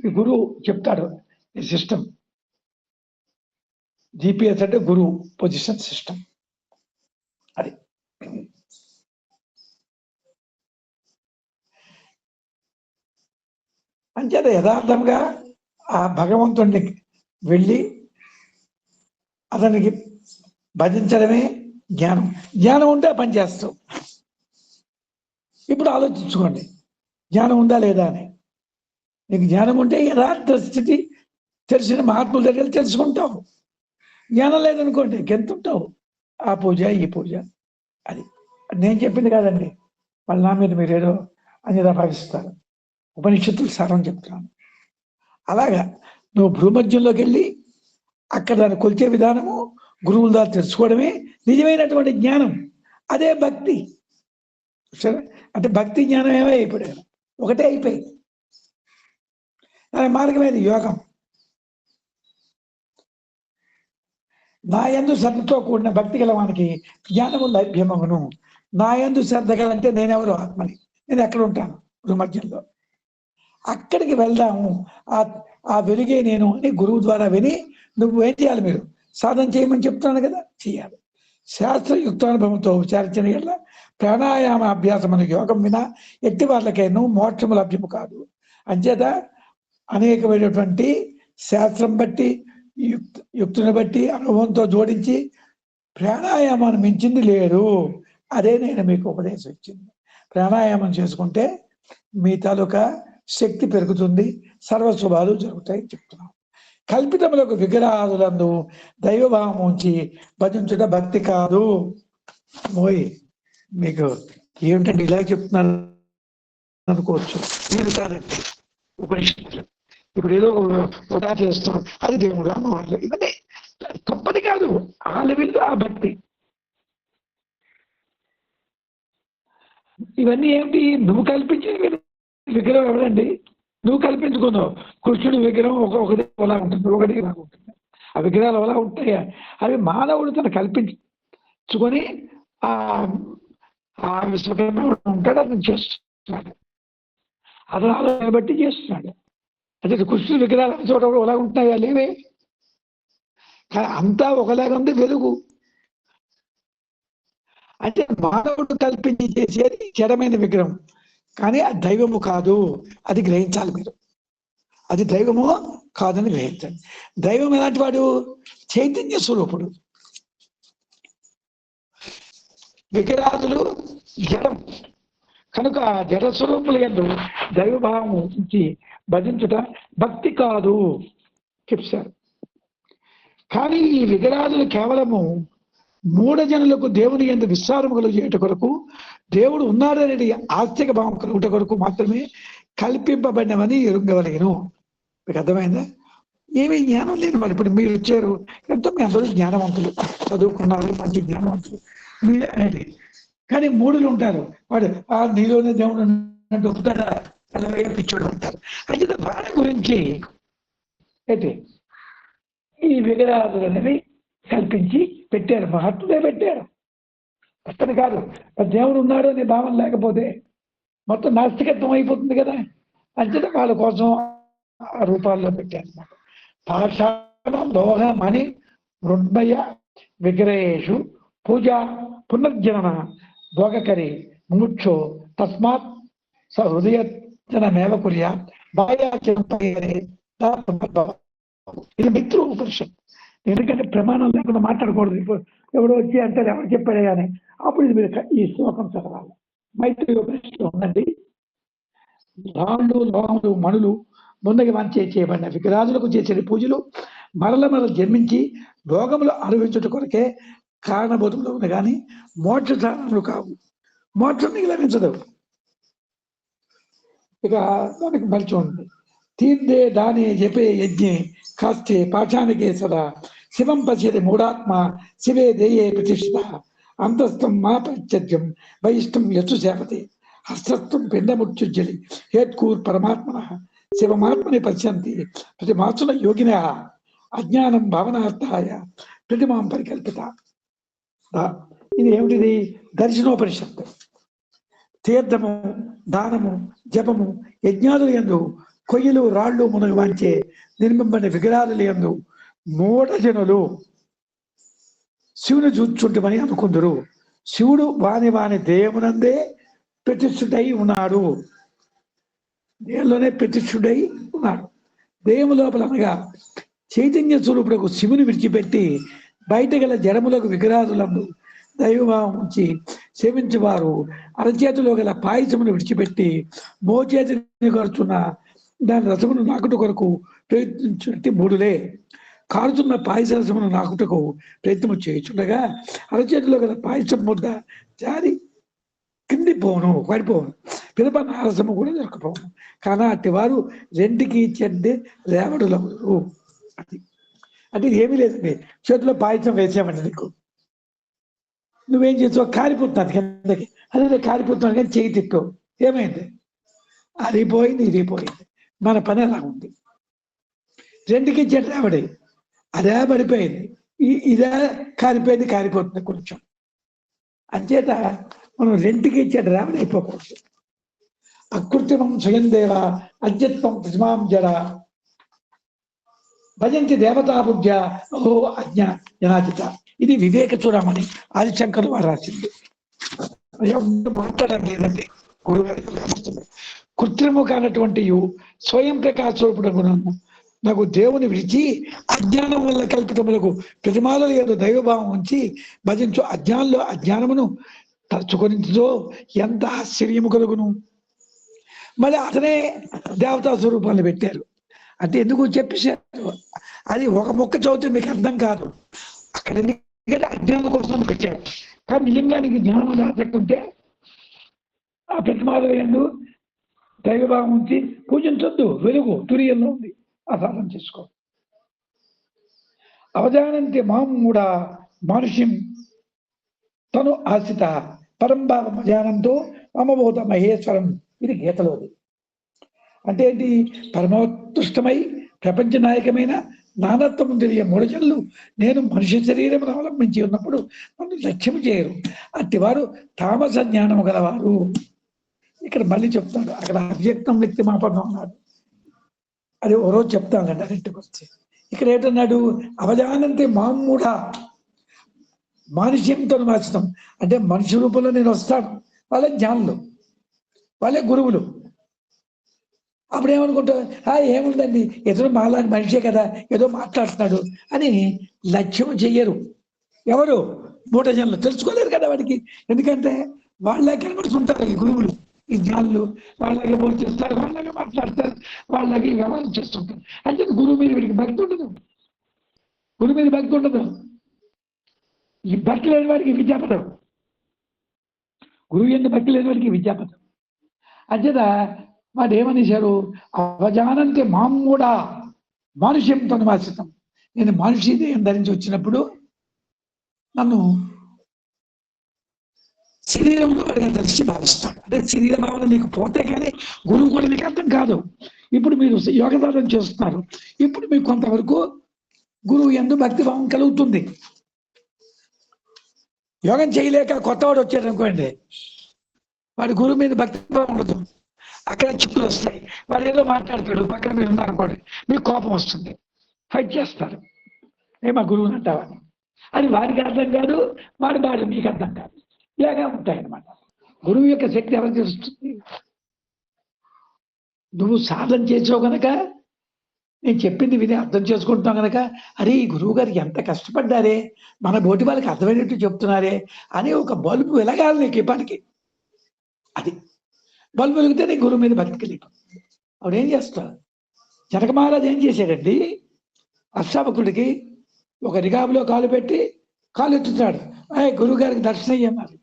ఈ గురువు చెప్తాడు ఈ సిస్టమ్. GPS అంటే గురువు పొజిషన్ సిస్టమ్. అది అంచేత యథార్థంగా ఆ భగవంతుడిని వెళ్ళి అతనికి భజించడమే జ్ఞానం. జ్ఞానం ఉంటే పని చేస్తాం. ఇప్పుడు ఆలోచించుకోండి, జ్ఞానం ఉందా లేదా అని. నీకు జ్ఞానం ఉంటే యథార్థ స్థితి తెలిసిన మహాత్ముల దగ్గర తెలుసుకుంటావు. జ్ఞానం లేదనుకోండి గెంతుంటావు. ఆ పూజ ఈ పూజ. అది నేను చెప్పింది కాదండి. వాళ్ళ నా మీద మీరేదో అన్యదా భావిస్తారు. ఉపనిషత్తులు సారం చెప్తున్నాను. అలాగా నువ్వు భూమధ్యంలోకి వెళ్ళి అక్కడ దాన్ని కొలిచే విధానము గురువుల ద్వారా తెలుసుకోవడమే నిజమైనటువంటి జ్ఞానం. అదే భక్తి. సరే, అంటే భక్తి జ్ఞానం ఏమో అయిపోయాడు, ఒకటే అయిపోయింది. దాని మార్గమేది యోగం. నా యందు శ్రద్ధతో కూడిన భక్తి గల వానికి జ్ఞానము లభ్యమగును. నా యందు శ్రద్ధ గలంటే నేనెవరు? ఆత్మని. నేను ఎక్కడ ఉంటాను? భూమధ్యంలో. అక్కడికి వెళ్దాము. ఆ వెలుగే నేను అని గురువు ద్వారా విని నువ్వు ఏం చేయాలి? మీరు సాధన చేయమని చెప్తున్నాను కదా, చేయాలి. శాస్త్రయుక్తానుభవంతో విచారించిన ఎట్లా ప్రాణాయామ అభ్యాసం అనే యోగం వినా ఎట్టి వాళ్ళకైనా మోక్షము లభ్యము కాదు. అంచేత అనేకమైనటువంటి శాస్త్రం బట్టి యుక్తిని బట్టి అనుభవంతో జోడించి ప్రాణాయామాన్ని మించింది లేదు. అదే నేను మీకు ఉపదేశం ఇచ్చింది. ప్రాణాయామం చేసుకుంటే మీ తాలూకా శక్తి పెరుగుతుంది, సర్వశుభాలు జరుగుతాయి చెప్తున్నాం. కల్పితములకు విగ్రహాదులందు దైవభావం ఉంచి భజించుట భక్తి కాదు. మోయ్ మీకు ఏమిటంటే ఇలా చెప్తున్నారు అనుకోవచ్చు. మీరు కాదండి ఉపనిషత్తులు. ఇప్పుడు ఏదో వృధా చేస్తాం, అది దేవుడు అమ్మవాళ్ళు, ఇవన్నీ తప్పది కాదు. ఆ లెవెల్లో ఆ భక్తి. ఇవన్నీ ఏమిటి? నువ్వు కల్పించిన విగ్రహం ఎవరండి? నువ్వు కల్పించుకున్నావు. కృష్ణుడి విగ్రహం ఒకటి అలా ఉంటుంది, ఒకటి ఇలా ఉంటుంది. ఆ విగ్రహాలు అలా ఉంటాయా? అవి మానవుడు తను కల్పించుకొని ఆ ఆ విశ్వకర్మ ఉంటాడు, అతను చేస్తున్నాడు, అతను ఆలోచన బట్టి చేస్తున్నాడు. అదే కృష్ణుడి విగ్రహాలు చోట ఒకలా ఉంటాయా? లేవే. కానీ అంతా ఒకలాగా ఉంది వెలుగు. అంటే మానవుడు కల్పించి చేసేది జడమైన విగ్రహం, కానీ అది దైవము కాదు. అది గ్రహించాలి మీరు. అది దైవము కాదని గ్రహించాలి. దైవం ఎలాంటి వాడు? చైతన్య స్వరూపుడు. విగ్రహాదులు జడం కనుక జడ స్వరూపులు ఎందు దైవభావం నుంచి భజించుట భక్తి కాదు చెప్పారు. కానీ ఈ విగ్రహాదులు కేవలము మూఢజనులకు దేవుని యందు విశ్వాసము కలుగజేయుట కొరకు, దేవుడు ఉన్నాడనే ఆస్తిక భావం కలుగుట కొరకు మాత్రమే కల్పింపబడినవని ఎరుగవలేను. మీకు అర్థమైందా? ఏమీ జ్ఞానం లేని వాళ్ళు ఇప్పుడు మీరు వచ్చారు, ఎంతో మీ అందరూ జ్ఞానవంతులు, చదువుకున్నారు, మంచి జ్ఞానవంతులు మీరు అనేది. కానీ మూడులు ఉంటారు, వాడు నీలోనే దేవుడు అన్నట్టు ఒప్పుతాడా? అలాగే పిచ్చోడు ఉంటారు. అయితే వారి గురించి అయితే ఈ విగ్రహాలు అనేవి కల్పించి పెట్టారు, మహత్తులే పెట్టారు. అతను కాదు, దేవుడు ఉన్నాడు అనే భావన లేకపోతే మొత్తం నాస్తికత్వం అయిపోతుంది కదా. అంచేత వాళ్ళ కోసం ఆ రూపాల్లో పెట్టారు. పాషాణ లోహ మణి మృణ్మయ విగ్రహేషు పూజ పునర్జనన భోగకరి ముముక్షో తస్మాత్ స హృదయజనమేవ కుర్యాత్ బాహ్యాచరణే. ఇది మిత్రు ఉపనిషత్. ఎందుకంటే ప్రమాణం లేకుండా మాట్లాడకూడదు. ఇప్పుడు ఎవడో వచ్చి అంటే ఎవరు చెప్పాడే కానీ అప్పుడు ఇది మీరు ఈ శ్లోకం చదవాలి. మైత్రి ఉపనిషత్తులో ఉందండి. రాళ్ళు లోహములు మణులు ముందుగా వంచే చేయబడిన విగ్రహాదులకు చేసే పూజలు మరల జన్మించి భోగములు అనుభవించుట కొరకే కారణబోధములు ఉంది, కానీ మోక్ష సాధనలు కావు. మోక్షం నీకు లభించదు. ఇక దానికి మలిచి ఉంది. తీర్థే దానే జపే యజ్ఞే కాస్తే పాఠానికే సదా శివం పశ్యతి మూఢాత్మ శివే దేయే ప్రతిష్ఠిత అంతస్థం మా పరిత్యజ్యం వైష్టం యస్సు సేవతే హస్తత్వం పిండముచ్యుజ్జలి హేత్కూర్ పరమాత్మన శివమాత్మని పశ్యంతి ప్రతిమాసుల యోగిన అజ్ఞానం భావనార్థాయ ప్రతిమాం పరికల్పిత. ఇది ఏమిటిది? దర్శనోపనిషత్తు. తీర్థము, దానము, జపము, యజ్ఞాదులు యందు కొయ్యలు రాళ్ళు మునగు వాంచే నిర్మింపబడిన విగ్రహాలు యందు మూఢజనులు శివుని చూచుంటమని అనుకుందరు. శివుడు వాని దేవునందే ప్రతిష్ఠుడై ఉన్నాడు. దేవులోనే ప్రతిష్ఠుడై ఉన్నాడు. దేవు లోపల అనగా చైతన్య స్వరూపులకు శివుని విడిచిపెట్టి బయట గల జడములకు విగ్రహాదులను దైవభావం ఉంచి సేవించేవారు అరచేతిలో గల పాయసమును విడిచిపెట్టి మోచేతిని కడుచున్న దాని రసమును నాకుట కొరకు ప్రయత్నించున్నట్టు మూడులే. కారుతున్న పాయస రసమును నాకుటకు ప్రయత్నము చేయుచుండగా అరచేతిలో గల పాయసం ముద్ద జారి కింది పోను, పడిపోను, పిదప నారసము కూడా దొరకపోను. కానీ అట్టి వారు రెండుకి చెడ్డే రేవడులవురు. అది అంటే ఏమీ లేదండి. చేతిలో పాయసం వేసామండి, నీకు నువ్వేం చేసావు? కారిపోతున్నాను కిందకి. అదే కారిపోతున్నాను కానీ చేయి తిప్పావు, ఏమైంది? అది పోయింది, ఇది పోయింది. మన పని అలా ఉంది. రెండుకి చెడ్డ రేవడి, అదే పడిపోయింది, ఇదే కారిపోయింది, కారిపోతుంది కొంచెం. అంచేత మనం రెండుకి చెడ్డ రేవడి అయిపోకూడదు. అకృత్రిమం స్వయం దేవ అద్యత్వం ప్రతిమాం జడ భజంతి దేవతాబుద్ధ్య ఓ అజ్ఞ జనాచిత. ఇది వివేక చూడమని ఆదిశంకరులు వారు రాసింది. మాట్లాడడం లేదండి గురుగారి. కృత్రిము కానటువంటి స్వయం ప్రకాశ స్వరూపుడు నాకు దేవుని విడిచి అజ్ఞానం వల్ల కల్పితములకు ప్రతిమాలలో ఏదో దైవభావం ఉంచి భజించు అజ్ఞానంలో అజ్ఞానమును తలుచుకొనితో ఎంత ఆశ్చర్యము కలుగును. మళ్ళీ అతనే దేవతా స్వరూపాన్ని పెట్టారు. అంటే ఎందుకు చెప్పేశారు? అది ఒక మొక్క చదివితే మీకు అర్థం కాదు. అక్కడ ఎందుకంటే అజ్ఞానం కోసం పెట్టారు. కానీ నిజంగానికి జ్ఞానం ఆసక్తి ఉంటే ఆ ప్రతిమాల యందు దైవభావం ఉంచి పూజించొద్దు. వెలుగు తురియంలో ఉంది, ఆ సాధన చేసుకో. అవజానంతి మాం కూడా మనుష్యం తను ఆశ్రిత పరంభావం అజానంతో మమభూత మహేశ్వరం. ఇది గీతలోది. అంటే ఏంటి? పరమోత్కృష్టమై ప్రపంచ నాయకమైన నానత్వం తెలియ మూఢజనులు నేను మనుష్య శరీరం అవలంబించి ఉన్నప్పుడు నన్ను లక్ష్యం చేయరు. అట్టివారు తామస జ్ఞానము గలవారు. ఇక్కడ మళ్ళీ చెప్తాడు, అక్కడ అవ్యక్తం వ్యక్తి మాపడం అన్నాడు, అది ఓ రోజు చెప్తానండి అన్నింటికి వచ్చి. ఇక్కడ ఏంటన్నాడు? అవజానంతే మామూఢ మానుష్యంతో వాచనం, అంటే మనిషి రూపంలో నేను వస్తాను, వాళ్ళే జ్ఞానులు, వాళ్ళే గురువులు. అప్పుడు ఏమనుకుంటారు? ఏముందండి, ఎదురు మాలాంటి మనిషే కదా, ఏదో మాట్లాడుతున్నాడు అని లక్ష్యం చెయ్యరు. ఎవరు? మూఢజనులు. తెలుసుకోలేరు కదా వాడికి. ఎందుకంటే వాళ్ళే కనబడుతుంటారు ఈ గురువులు, ఈ జ్ఞానులు. వాళ్ళకి భోజనం చేస్తారు, వాళ్ళకి మాట్లాడతారు, వాళ్ళకి వ్యవహారం చేస్తుంటారు. అంటే గురువు మీద వీడికి భక్తి ఉండదు, గురువు మీద భక్తి ఉండదు. ఈ భక్తి లేని వాడికి విద్యాపదం, గురువు ఎందుకు భక్తి లేని వాడికి విద్యాపదం. అంచేత వాడు ఏమనేశారు? అవజానంతే మామూఢ మానుష్యంతో నివాసితం, నేను మనిషి దేహం ధరించి వచ్చినప్పుడు నన్ను శరీరంలో దర్శి భావిస్తాడు. అంటే శరీర భావన నీకు పోతే కానీ గురువు కూడా నీకు అర్థం కాదు. ఇప్పుడు మీరు యోగదానం చేస్తున్నారు, ఇప్పుడు మీకు కొంతవరకు గురువు యందు భక్తి భావం కలుగుతుంది. యోగం చేయలేక కొత్తవాడు వచ్చాడు అనుకోండి, వాడి గురువు మీద భక్తి భావం ఉండదు, అక్కడ చిక్కులు వస్తాయి, వాడు ఏదో మాట్లాడతాడు, పక్కన మీరు ఉన్నారనుకోండి, మీకు కోపం వస్తుంది, ఫైట్ చేస్తారు, మా గురువుని అంటావని. అది వాడికి అర్థం కాదు, వాడి మీకు అర్థం కాదు, ఇలాగా ఉంటాయన్నమాట. గురువు యొక్క శక్తి ఎవరు తెలుస్తుంది? నువ్వు సాధన చేసావు కనుక, నేను చెప్పింది విని అర్థం చేసుకుంటున్నావు కనుక, అరే ఈ గురువు గారికి ఎంత కష్టపడ్డారే, మన బోటి వాళ్ళకి అర్థమైనట్టు చెప్తున్నారే అని ఒక బల్బు వెలగాలి నీకు ఇప్పటికి. అది బల్బు వెలిగితే నీ గురువు మీద భక్తి కలిగిపోతుంది. అప్పుడు ఏం చేస్తావు? జనక మహారాజు ఏం చేశాడండి? అష్టావకుడికి ఒక రిగాబులో కాలు పెట్టి కాలు ఎత్తుతాడు, గురువు గారికి దర్శనం అయ్యన్నారు.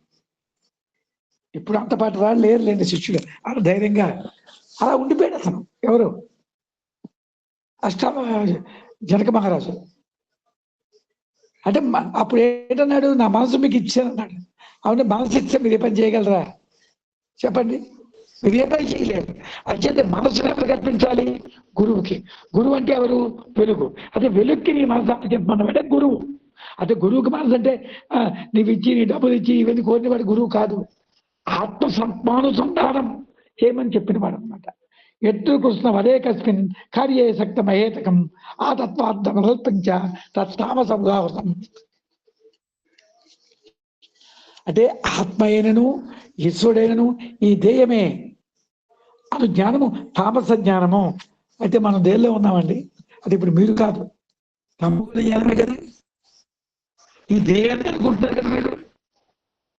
ఇప్పుడు అంత పాటు వాళ్ళు లేరులేండి శిష్యులు, అలా ధైర్యంగా అలా ఉండిపోయాడు అతను. ఎవరు? జనక మహారాజు. అంటే అప్పుడు ఏంటన్నాడు? నా మనసు మీకు ఇచ్చానన్నాడు. అవును, మనసు ఇస్తే మీరు ఏ పని చేయగలరా చెప్పండి? మీరు ఏ పని చేయలేరు. అంటే మనసును ఎవరు కల్పించాలి? గురువుకి. గురువు అంటే ఎవరు? వెలుగు. అదే వెలుగుకి నీ మనసు అప్పు చెప్పమన్నామంటే గురువు. అదే గురువుకి మనసు అంటే నీవు ఇచ్చి, నీ డబ్బులు ఇచ్చి ఇవన్నీ కోరిన వాడు గురువు కాదు. ఆత్మ సమానుసంధానం చేయమని చెప్పిన వాడు అనమాట. ఎత్తు కృష్ణ వదే కస్మిన్ కార్యే శక్త మహేతకం ఆ తత్వార్థమల్పించ తత్తామసంగావసం. అంటే ఆత్మ అయినను ఈశ్వరుడైనను ఈ దేయమే అను జ్ఞానము తామస జ్ఞానము. అయితే మనం దేనిలో ఉన్నామండి? అది ఇప్పుడు మీరు కాదు, తమకు జ్ఞానమే కదా. ఈ దేయాన్ని అనుకుంటున్నారు కదా మీరు,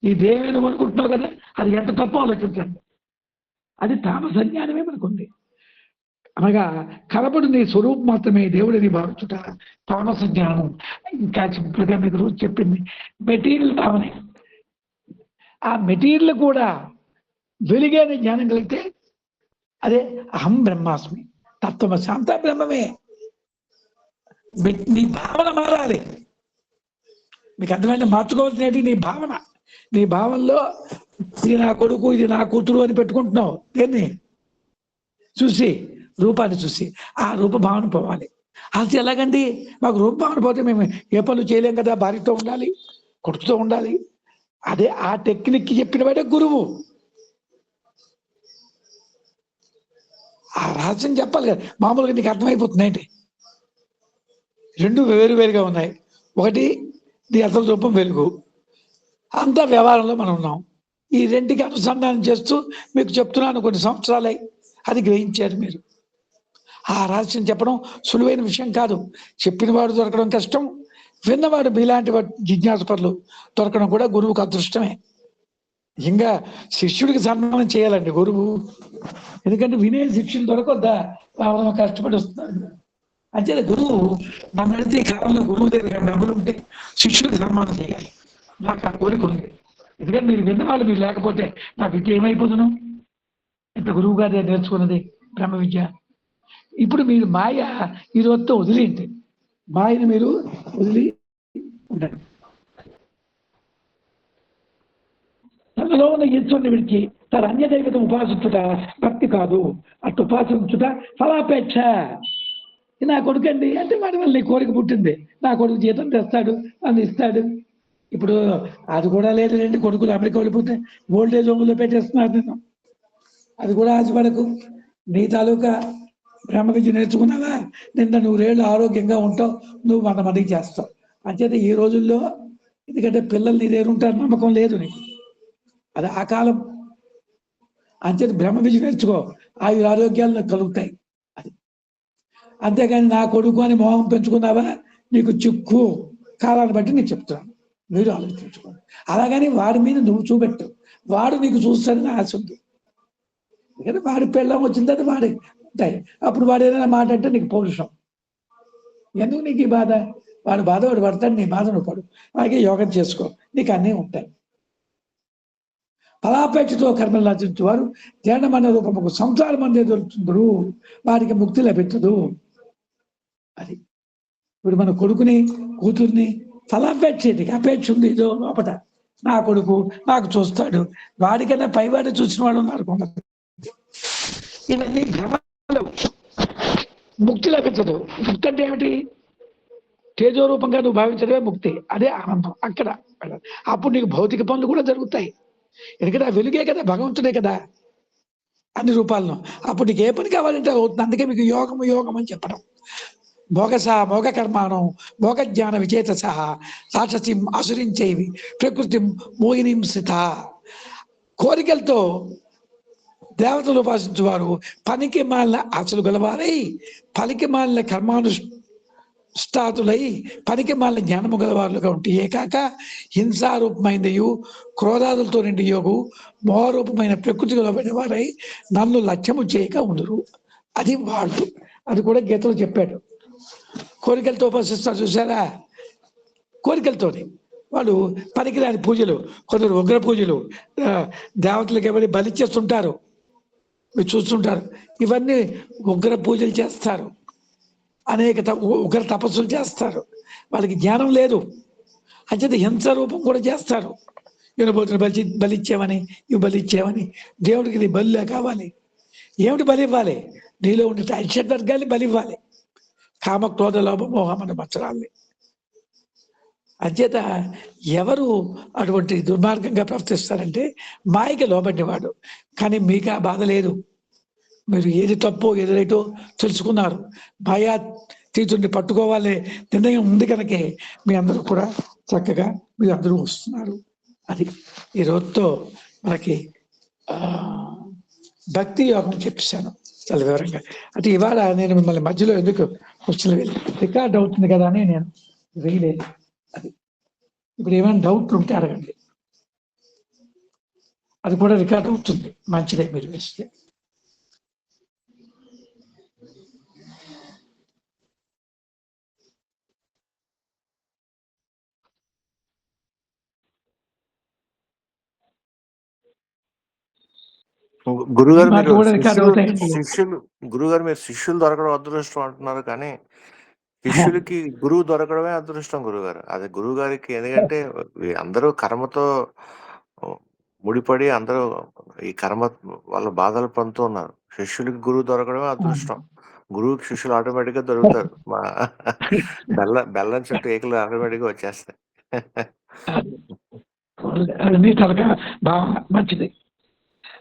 ఈ దేయాన్ని అనుకుంటున్నావు కదా, అది ఎంత తప్ప ఆలోచించండి. అది తామస జ్ఞానమే మనకుంది. అనగా కలబడి నీ స్వరూపం మాత్రమే దేవుడిని భావించుట తామస జ్ఞానం. ఇంకా సింపుల్గా మీకు రోజు చెప్పింది మెటీరియల్ భావనే. ఆ మెటీరియల్ కూడా వెలిగైన జ్ఞానం కలిగితే అదే అహం బ్రహ్మాస్మి తత్వమ శాంత బ్రహ్మమే. నీ భావన మారాలి. మీకు అర్థమైతే మార్చుకోవాల్సినవి నీ భావన. నీ భావనలో ఇది నా కొడుకు, ఇది నా కూతురు అని పెట్టుకుంటున్నావు. దేన్ని చూసి? రూపాన్ని చూసి. ఆ రూప భావన పోవాలి. అది ఎలాగండి? మాకు రూప భావన పోతే మేము ఏ పనులు చేయలేం కదా, భార్యతో ఉండాలి, కొడుకుతో ఉండాలి. అదే ఆ టెక్నిక్ చెప్పిన వాడే గురువు. ఆ రహస్యం చెప్పాలి కదా. మామూలుగా నీకు అర్థమైపోతుంది ఏంటి? రెండు వేరువేరుగా ఉన్నాయి. ఒకటి నీ అసలు రూపం వెలుగు, అంతా వ్యవహారంలో మనం ఉన్నాం. ఈ రెండుకి అనుసంధానం చేస్తూ మీకు చెప్తున్నాను, కొన్ని సంవత్సరాలై అది గ్రహించారు మీరు. ఆ రహస్యం చెప్పడం సులువైన విషయం కాదు. చెప్పిన వాడు దొరకడం కష్టం, విన్నవాడు మీలాంటి జిజ్ఞాసపరులు దొరకడం కూడా గురువుకు అదృష్టమే. ఇంకా శిష్యుడికి సన్మానం చేయాలండి గురువు. ఎందుకంటే వినే శిష్యులు దొరకొద్దా, రావడం కష్టపడి వస్తున్నారు. అంటే గురువు నన్ను అడిగితే ఈ కాలంలో గురువు దగ్గర డబ్బులు ఉంటే శిష్యుడికి సన్మానం చేయాలి. నాకు ఆ కోరిక ఉంది. ఎందుకంటే మీరు విన్నవాళ్ళు మీరు లేకపోతే నా విద్య ఏమైపోతును? ఇంత గురువు గారి నేర్చుకున్నది బ్రహ్మ విద్య. ఇప్పుడు మీరు మాయ ఈ రోజుతో వదిలేండి, మాయని మీరు వదిలి ఉండండి. తనలో ఉన్న ఈశ్వరుని విడిచి తన అన్యదైవత ఉపాసించుట భక్తి కాదు. అటు ఉపాసించుట ఫలాపేక్ష. నా కొడుకండి అంటే వాడి వల్ల నీ కోరిక పుట్టింది, నా కొడుకు జీతం తెస్తాడు, అని ఇస్తాడు. ఇప్పుడు అది కూడా లేదు లేండి, కొడుకులు అమెరికా వెళ్ళిపోతే ఓల్డేజ్ హోమ్లో పెట్టేస్తున్నారు నేను. అది కూడా ఆశపడకు. నీ తాలూకా బ్రహ్మ విద్య నేర్చుకున్నావా, నిన్న 100 ఏళ్ళు ఆరోగ్యంగా ఉంటావు, నువ్వు 100 మందికి చేస్తావు. అంచేత ఈ రోజుల్లో, ఎందుకంటే పిల్లలు నీ దగ్గర ఉంటారు, నమ్మకం లేదు నీకు, అది ఆ కాలం. అంచేత బ్రహ్మ విద్య నేర్చుకో, ఆరోగ్యాలు నాకు కలుగుతాయి. అది అంతేగాని నా కొడుకు అని మోహం పెంచుకున్నావా, నీకు చిక్కు. కాలాన్ని బట్టి నేను చెప్తున్నాను, మీరు ఆలోచించుకోండి. అలాగని వాడి మీద నువ్వు చూపెట్టు, వాడు నీకు చూస్తాడని ఆశ ఉంది. ఎందుకంటే వాడి పెళ్ళం వచ్చిందని వాడి ఉంటాయి, అప్పుడు వాడు ఏదైనా మాట అంటే నీకు పౌరుషం. ఎందుకు నీకు ఈ బాధ? వాడు బాధ వాడు పడతాడు, నీ బాధ నువ్వు పడు. అలాగే యోగం చేసుకో, నీకు అన్నీ ఉంటాయి. ఫలాపేక్షతో కర్మలు రచించు వారు ధ్యానమన్న రూపముకు సంసారం అందే దొరుకుతుందరు, వారికి ముక్తి లభించదు. అది ఇప్పుడు మన కొడుకుని కూతుర్ని ఫలాపేక్ష, అపేక్ష ఉంది ఇదో లోపట. నా కొడుకు నాకు చూస్తాడు, వాడికన్నా పైవాడు చూసిన వాడు ఉన్నారు కొందరు. ఇవన్నీ భ్రమలు. ముక్తి లభించదు. ముక్తి అంటే ఏమిటి? తేజో రూపంగా నువ్వు భావించడమే ముక్తి, అదే ఆనందం. అక్కడ అప్పుడు నీకు భౌతిక పనులు కూడా జరుగుతాయి. ఎందుకంటే ఆ వెలుగే కదా, భగవంతుడే కదా అన్ని రూపాలను. అప్పుడు నీకు ఏ పని కావాలంటే అవుతుంది. అందుకే మీకు యోగము యోగం అని చెప్పడం. భోగ కర్మాణం భోగ జ్ఞాన విచేత సహా రాక్షసిం అసురించేవి ప్రకృతి మోహినిం స్థిత. కోరికలతో దేవతలు ఉపాసించేవారు పనికి మాలిన ఆశలు గలవారై, పనికి మాలిన కర్మానుష్ఠాతులై, పనికి మాలిన జ్ఞానము గలవారులుగా ఉంటే ఏకాక హింసారూపమైనయు క్రోధాదులతో నిండి యోగు మోహరూపమైన ప్రకృతి గలబడిన వారై నన్ను లక్ష్యము చేయక ఉందరు. అది వాళ్ళు. అది కూడా గీతలో చెప్పాడు. కోరికలతో ఉపాసిస్తారు చూసారా, కోరికలతోనే వాళ్ళు పనికిరాని పూజలు, కొందరు ఉగ్ర పూజలు, దేవతలకు ఎవరి బలిచ్చేస్తుంటారు, మీరు చూస్తుంటారు. ఇవన్నీ ఉగ్ర పూజలు చేస్తారు, అనేక ఉగ్ర తపస్సులు చేస్తారు. వాళ్ళకి జ్ఞానం లేదు. అంచేత హింస రూపం కూడా చేస్తారు. వినబోతున్న బలిచ్చేవని, ఇవి బలిచ్చేవని, దేవుడికి ఇది బలిలే కావాలి. ఏమిటి బలి ఇవ్వాలి? నీలో ఉండే ఐషడ్వర్గాన్ని బలి ఇవ్వాలి, కామ క్రోధ లోభ మోహమన మత్సరాల్ని. అంచేత ఎవరు అటువంటి దుర్మార్గంగా ప్రవర్తిస్తారంటే మాయకి లోబడినవాడు. కానీ మీకు ఆ బాధ లేదు. మీరు ఏది తప్పో ఏది రైటో తెలుసుకున్నారు. మాయా తీతుడిని పట్టుకోవాలి నిర్ణయం ఉంది కనుకే మీ అందరూ కూడా చక్కగా మీరు అందరూ వస్తున్నారు. అది ఈ రోజుతో మనకి భక్తి యోగం చెప్పేశాను చాలా వివరంగా. అంటే ఇవాళ నేను మిమ్మల్ని మధ్యలో ఎందుకు క్వశ్చన్లు రికార్డ్ అవుతుంది కదా అని నేను వేయలేదు. అది ఇప్పుడు ఏమైనా డౌట్లు ఉంటే అడగండి, అది కూడా రికార్డ్ అవుతుంది. మంచిదే మీరు వేస్తే. గురుగారు మీరు శిష్యులు దొరకడం అదృష్టం అంటున్నారు, కానీ శిష్యులకి గురువు దొరకడమే అదృష్టం గురుగారు. అది గురువు గారికి. ఎందుకంటే అందరూ కర్మతో ముడిపడి అందరూ ఈ కర్మ వాళ్ళ బాధలు పొందుతూ ఉన్నారు. శిష్యులకి గురువు దొరకడమే అదృష్టం. గురువుకి శిష్యులు ఆటోమేటిక్ గా దొరుకుతారు. మా బెల్లం చుట్టూ ఏకలు ఆటోమేటిక్ గా వచ్చేస్తాయి. బాగా మంచిది.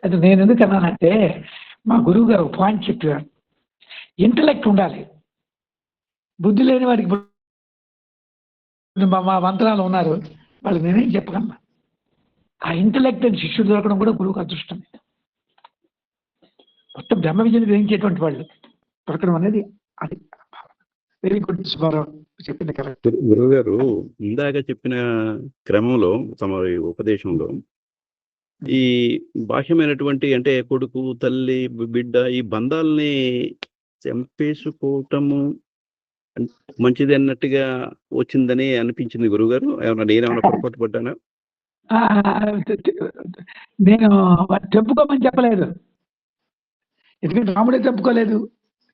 అయితే నేను ఎందుకన్నానంటే మా గురువు గారు పాయింట్ చెప్పారు, ఇంటలెక్ట్ ఉండాలి. బుద్ధి లేని వాడికి మా మంత్రాలు ఉన్నారు, వాళ్ళకి నేనేం చెప్పగలనా? ఆ ఇంటలెక్ట్ అని శిష్యుడు దొరకడం కూడా గురువుకు అదృష్టం. మొత్తం బ్రహ్మ విద్యను గ్రహించేటువంటి వాళ్ళు దొరకడం అనేది అది వెరీ గుడ్. సుబ్బారావు చెప్పింది కరెక్ట్. గురువు గారు ఇందాక చెప్పిన క్రమంలో తమ ఉపదేశంలో ఈ బాహ్యమైనటువంటి అంటే కొడుకు తల్లి బిడ్డ ఈ బంధాలని చంపేసుకోవటము మంచిది అన్నట్టుగా వచ్చిందని అనిపించింది గురువుగారు. నేనేమన్నా పొరపాటు పడ్డానా? నేను చెప్పుకోమని చెప్పలేదు, ఎందుకంటే రాముడే చెప్పుకోలేదు.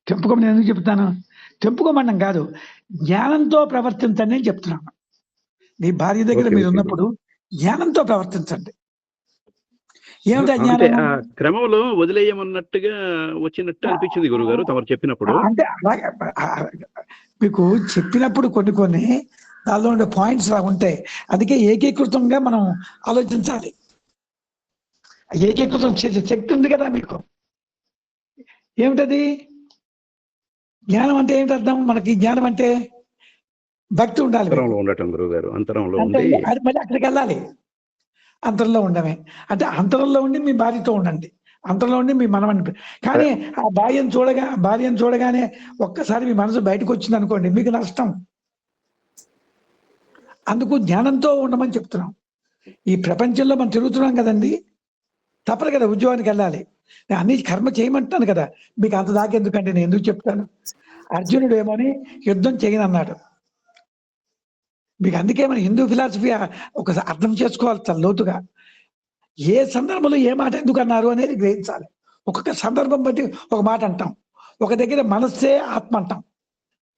చెప్పుకోమని ఎందుకు చెప్తాను? చెప్పుకోమన్నాం కాదు, జ్ఞానంతో ప్రవర్తించండి అని చెప్తున్నాను. మీ భార్య దగ్గర మీరు ఉన్నప్పుడు జ్ఞానంతో ప్రవర్తించండి. ఏమిటా అంటే జ్ఞానము? ఆ క్రమంలో వదిలేయమన్నట్టుగా వచ్చినట్టు అనిపించింది గురుగారు తమరు చెప్పినప్పుడు. అంటే అలాగే మీకు చెప్పినప్పుడు కొన్ని దానిలో ఉండే పాయింట్స్ లా ఉంటాయి. అందుకే ఏకీకృతంగా మనం ఆలోచించాలి. ఏకీకృతం చేసే శక్తి ఉంది కదా మీకు. ఏమిటది? జ్ఞానం అంటే ఏమిటి అర్థం? మనకి జ్ఞానం అంటే భక్తి ఉండాలి మీకు. అంతరంలో ఉండటం గురుగారు, అంతరంలో అంటే ఉండి అది మళ్ళీ అక్కడికి వెళ్ళాలి. అంతరంలో ఉండమే అంటే అంతరంలో ఉండి మీ భార్యతో ఉండండి, అంతరంలో ఉండి మీ మనవని. కానీ ఆ భార్యను చూడగానే ఒక్కసారి మీ మనసు బయటకు వచ్చింది అనుకోండి, మీకు నష్టం. అందుకు జ్ఞానంతో ఉండమని చెప్తున్నాం. ఈ ప్రపంచంలో మనం తిరుగుతున్నాం కదండి, తప్పదు కదా ఉద్యోగానికి వెళ్ళాలి. నేను అన్ని కర్మ చేయమంటాను కదా, మీకు అంత దాకా ఎందుకంటే నేను ఎందుకు చెప్తాను. అర్జునుడు ఏమని యుద్ధం చేయనన్నాడు. మీకు అందుకే మన హిందూ ఫిలాసఫీ ఒక అర్థం చేసుకోవాలి చాలా లోతుగా. ఏ సందర్భంలో ఏ మాట ఎందుకు అన్నారు అనేది గ్రహించాలి. ఒక్కొక్క సందర్భం బట్టి ఒక మాట అంటాం. ఒక దగ్గర మనస్సే ఆత్మ అంటాం.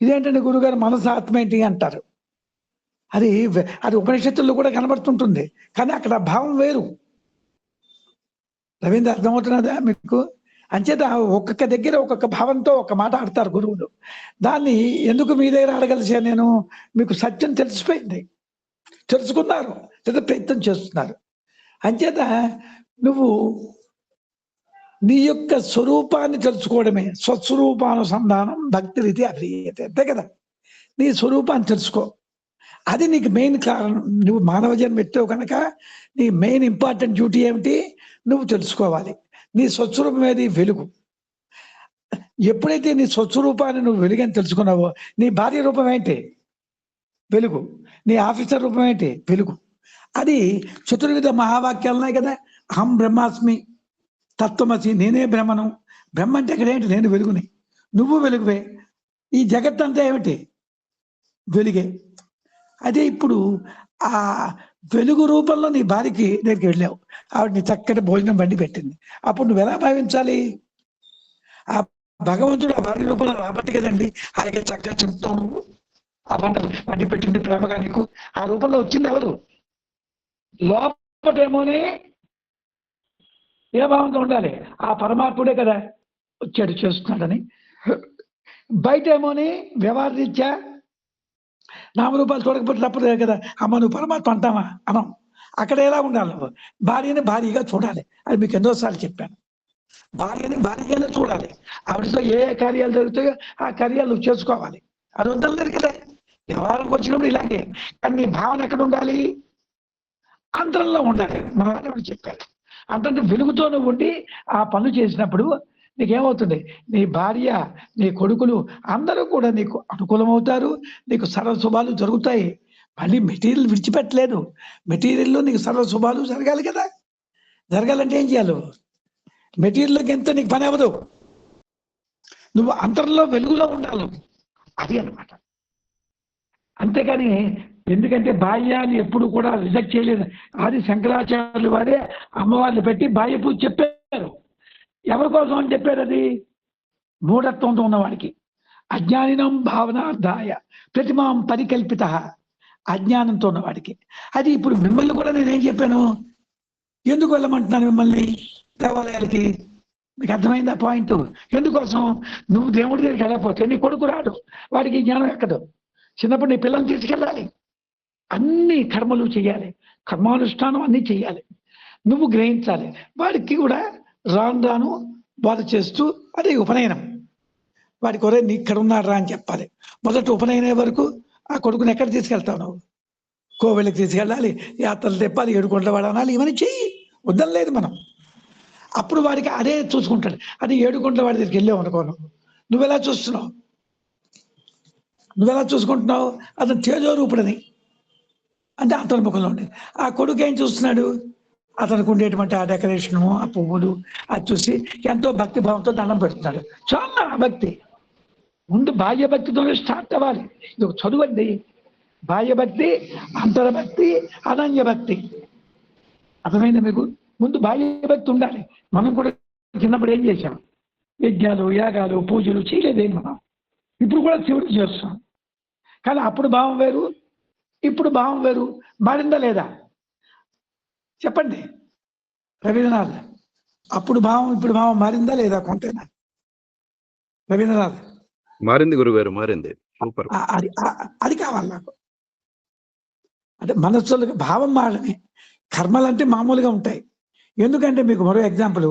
ఇదేంటంటే గురుగారు మనసు ఆత్మ ఏంటి అంటారు. అది ఉపనిషత్తుల్లో కూడా కనబడుతుంటుంది, కానీ అక్కడ భావం వేరు. రవీంద్ర అర్థమవుతున్నదా మీకు? అంచేత ఒక్కొక్క దగ్గర ఒక్కొక్క భావంతో ఒక మాట ఆడతారు గురువులు. దాన్ని ఎందుకు మీ దగ్గర అడగలిసా నేను? మీకు సత్యం తెలిసిపోయింది, తెలుసుకున్నారు లేదా ప్రయత్నం చేస్తున్నారు. అంచేత నువ్వు నీ యొక్క స్వరూపాన్ని తెలుసుకోవడమే స్వస్వరూపానుసంధానం భక్తి రీతి అభియతే, అంతే కదా. నీ స్వరూపాన్ని తెలుసుకో, అది నీకు మెయిన్ కారణం. నువ్వు మానవ జన్మ ఎత్తావు కనుక నీ మెయిన్ ఇంపార్టెంట్ డ్యూటీ ఏమిటి? నువ్వు తెలుసుకోవాలి నీ స్వస్వరూపం ఏది? వెలుగు. ఎప్పుడైతే నీ స్వస్వరూపాన్ని నువ్వు వెలుగని తెలుసుకున్నావో, నీ భార్య రూపం ఏంటి? వెలుగు. నీ ఆఫీసర్ రూపం ఏంటి? వెలుగు. అది చతుర్విధ మహావాక్యాలు ఉన్నాయి కదా. అహం బ్రహ్మాస్మి, తత్వమసి, నేనే బ్రహ్మను. బ్రహ్మ అంటే ఇక్కడ ఏంటి? నేను వెలుగుని, నువ్వు వెలుగువే. ఈ జగత్తంతా ఏమిటి? వెలుగే. అదే ఇప్పుడు ఆ వెలుగు రూపంలో నీ భార్యకి దగ్గరికి వెళ్ళావు, ఆవిడ నీ చక్కటి భోజనం వండి పెట్టింది. అప్పుడు నువ్వు ఎలా భావించాలి? ఆ భగవంతుడు ఆ భార్య రూపంలో రాబట్టి కదండి అలాగే చక్కగా చెప్తావు నువ్వు. ఆ వండి పెట్టింది ప్రేమగా నీకు. ఆ రూపంలో వచ్చింది ఎవరు? లోపటేమోనే ఏ భావంతో ఉండాలి? ఆ పరమాత్ముడే కదా వచ్చాడు చేస్తున్నాడని. బయట ఏమోని వ్యవహారరీత్యా నామరూపాలు చూడకపోతే తప్పదే కదా. అమ్మ నువ్వు పరమాత్మ అంటావా? అనం. అక్కడ ఎలా ఉండాలి? నువ్వు భార్యని భార్యగా చూడాలి. అది మీకు ఎన్నోసార్లు చెప్పాను. భార్యని భార్యగానే చూడాలి. ఆవిడతో ఏ కార్యాలు జరుగుతాయో ఆ కార్యాలు నువ్వు చేసుకోవాలి. అది వద్దలేదు కదా. వ్యవహారంకి వచ్చినప్పుడు ఇలాగే. కానీ నీ భావన ఎక్కడ ఉండాలి? అంతరంలో ఉండాలి. మా వాళ్ళు చెప్పారు. అంటే వెలుగుతో నువ్వు ఉండి ఆ పనులు చేసినప్పుడు నీకేమవుతుంది? నీ భార్య, నీ కొడుకులు అందరూ కూడా నీకు అనుకూలమవుతారు. నీకు సర్వ శుభాలు జరుగుతాయి. మళ్ళీ మెటీరియల్ విడిచిపెట్టలేదు. మెటీరియల్లో నీకు సర్వ శుభాలు జరగాలి కదా. జరగాలంటే ఏం చేయాలి? మెటీరియల్లోకి ఎంత నీకు పని అవ్వదు. నువ్వు అంతరంలో వెలుగులో ఉండాలి. అది అన్నమాట. అంతేకాని ఎందుకంటే బాహ్యాన్ని ఎప్పుడు కూడా రిజెక్ట్ చేయలేదు. ఆది శంకరాచార్యులు వారే అమ్మవారిని పెట్టి బాహ్య పూజ చెప్పారు. ఎవరి కోసం అని చెప్పారు? అది మూఢత్వంతో ఉన్నవాడికి. అజ్ఞానినం భావనార్థాయ ప్రతిమాం పరికల్పిత, అజ్ఞానంతో ఉన్నవాడికి. అది ఇప్పుడు మిమ్మల్ని కూడా నేనేం చెప్పాను? ఎందుకు వెళ్ళమంటున్నాను మిమ్మల్ని దేవాలయాలకి? మీకు అర్థమైందా పాయింట్? ఎందుకోసం? నువ్వు దేవుడి దగ్గరికి వెళ్ళకపోతే నీ కొడుకు రాడు, వాడికి జ్ఞానం ఎక్కదు. చిన్నప్పుడు నీ పిల్లల్ని తీసుకెళ్ళాలి, అన్ని కర్మలు చేయాలి, కర్మానుష్ఠానం అన్ని చేయాలి, నువ్వు గ్రహించాలి. వాడికి కూడా రాను రాను బోధ చేస్తూ అదే ఉపనయనం. వాడికి ఒరే నీ ఇక్కడ ఉన్నాడు రా అని చెప్పాలి. మొదట ఉపనయనం వరకు ఆ కొడుకుని ఎక్కడ తీసుకెళ్తావు? నువ్వు కోవెళ్ళకి తీసుకెళ్ళాలి, యాత్రలు తెప్పాలి, ఏడుకొండల వాడు అనాలి, ఇవన్నీ చెయ్యి, వద్దనలేదు మనం. అప్పుడు వాడికి అదే చూసుకుంటాడు. అది ఏడుకొండల వాడి దగ్గరికి వెళ్ళావు అనుకో, నువ్వెలా చూస్తున్నావు? నువ్వెలా చూసుకుంటున్నావు? అతను తేజోరూపుడని అంటే అంతర్ముఖంలో ఉండేది. ఆ కొడుకు ఏం చూస్తున్నాడు? అతనికి ఉండేటువంటి ఆ డెకరేషను, ఆ పువ్వులు అది చూసి ఎంతో భక్తి భావంతో దండం పెడుతున్నాడు. చాలా భక్తి. ముందు బాహ్య భక్తితోనే స్టార్ట్ అవ్వాలి. ఇది ఒక చదువు అండి. బాహ్య భక్తి, అంతర్భక్తి, అనన్య భక్తి. అర్థమైందా మీకు? ముందు బాహ్య భక్తి ఉండాలి. మనం కూడా చిన్నప్పుడు ఏం చేశాం? యజ్ఞాలు, యాగాలు, పూజలు చేయలేదేం మనం. ఇప్పుడు కూడా శివుడు చేస్తాం. కానీ అప్పుడు భావం వేరు, ఇప్పుడు భావం వేరు. మారిందా లేదా? చెప్పండి. రవీంద్రనాథ్ అప్పుడు భావం ఇప్పుడు భావం మారిందా లేదా కొంతైనా? రవీంద్రనాథ్ మారింది గురుగారు, మారింది. సూపర్. అది కావాలి నాకు. అంటే మనస్సులకు భావం మారని, కర్మలు అంటే మామూలుగా ఉంటాయి. ఎందుకంటే మీకు మరో ఎగ్జాంపుల్,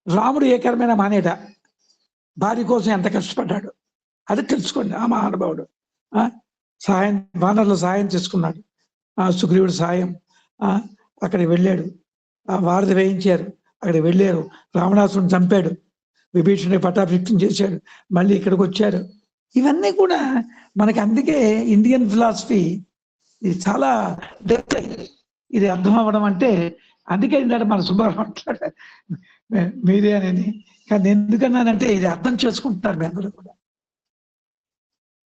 రాముడు ఏ కర్మైనా మానేట, భార్య కోసం ఎంత కష్టపడ్డాడు అది తెలుసుకోండి. ఆ మహానుభావుడు సహాయం, వానరులు సహాయం చేసుకున్నాడు, సుగ్రీవుడు సహాయం, అక్కడికి వెళ్ళాడు, వారధి వేయించారు, అక్కడికి వెళ్ళారు, రావణాసురుని చంపాడు, విభీషణుని పట్టాభిషిక్తం చేశాడు, మళ్ళీ ఇక్కడికి వచ్చారు. ఇవన్నీ కూడా మనకి, అందుకే ఇండియన్ ఫిలాసఫీ ఇది చాలా డెప్త్ ఇది అర్థం అవ్వడం అంటే. అందుకే ఇందాక మన సుబ్బారావు మాట్లాడారు మీదే అనేది. కానీ ఎందుకన్నానంటే ఇది అర్థం చేసుకుంటున్నారు మీ అందరూ కూడా,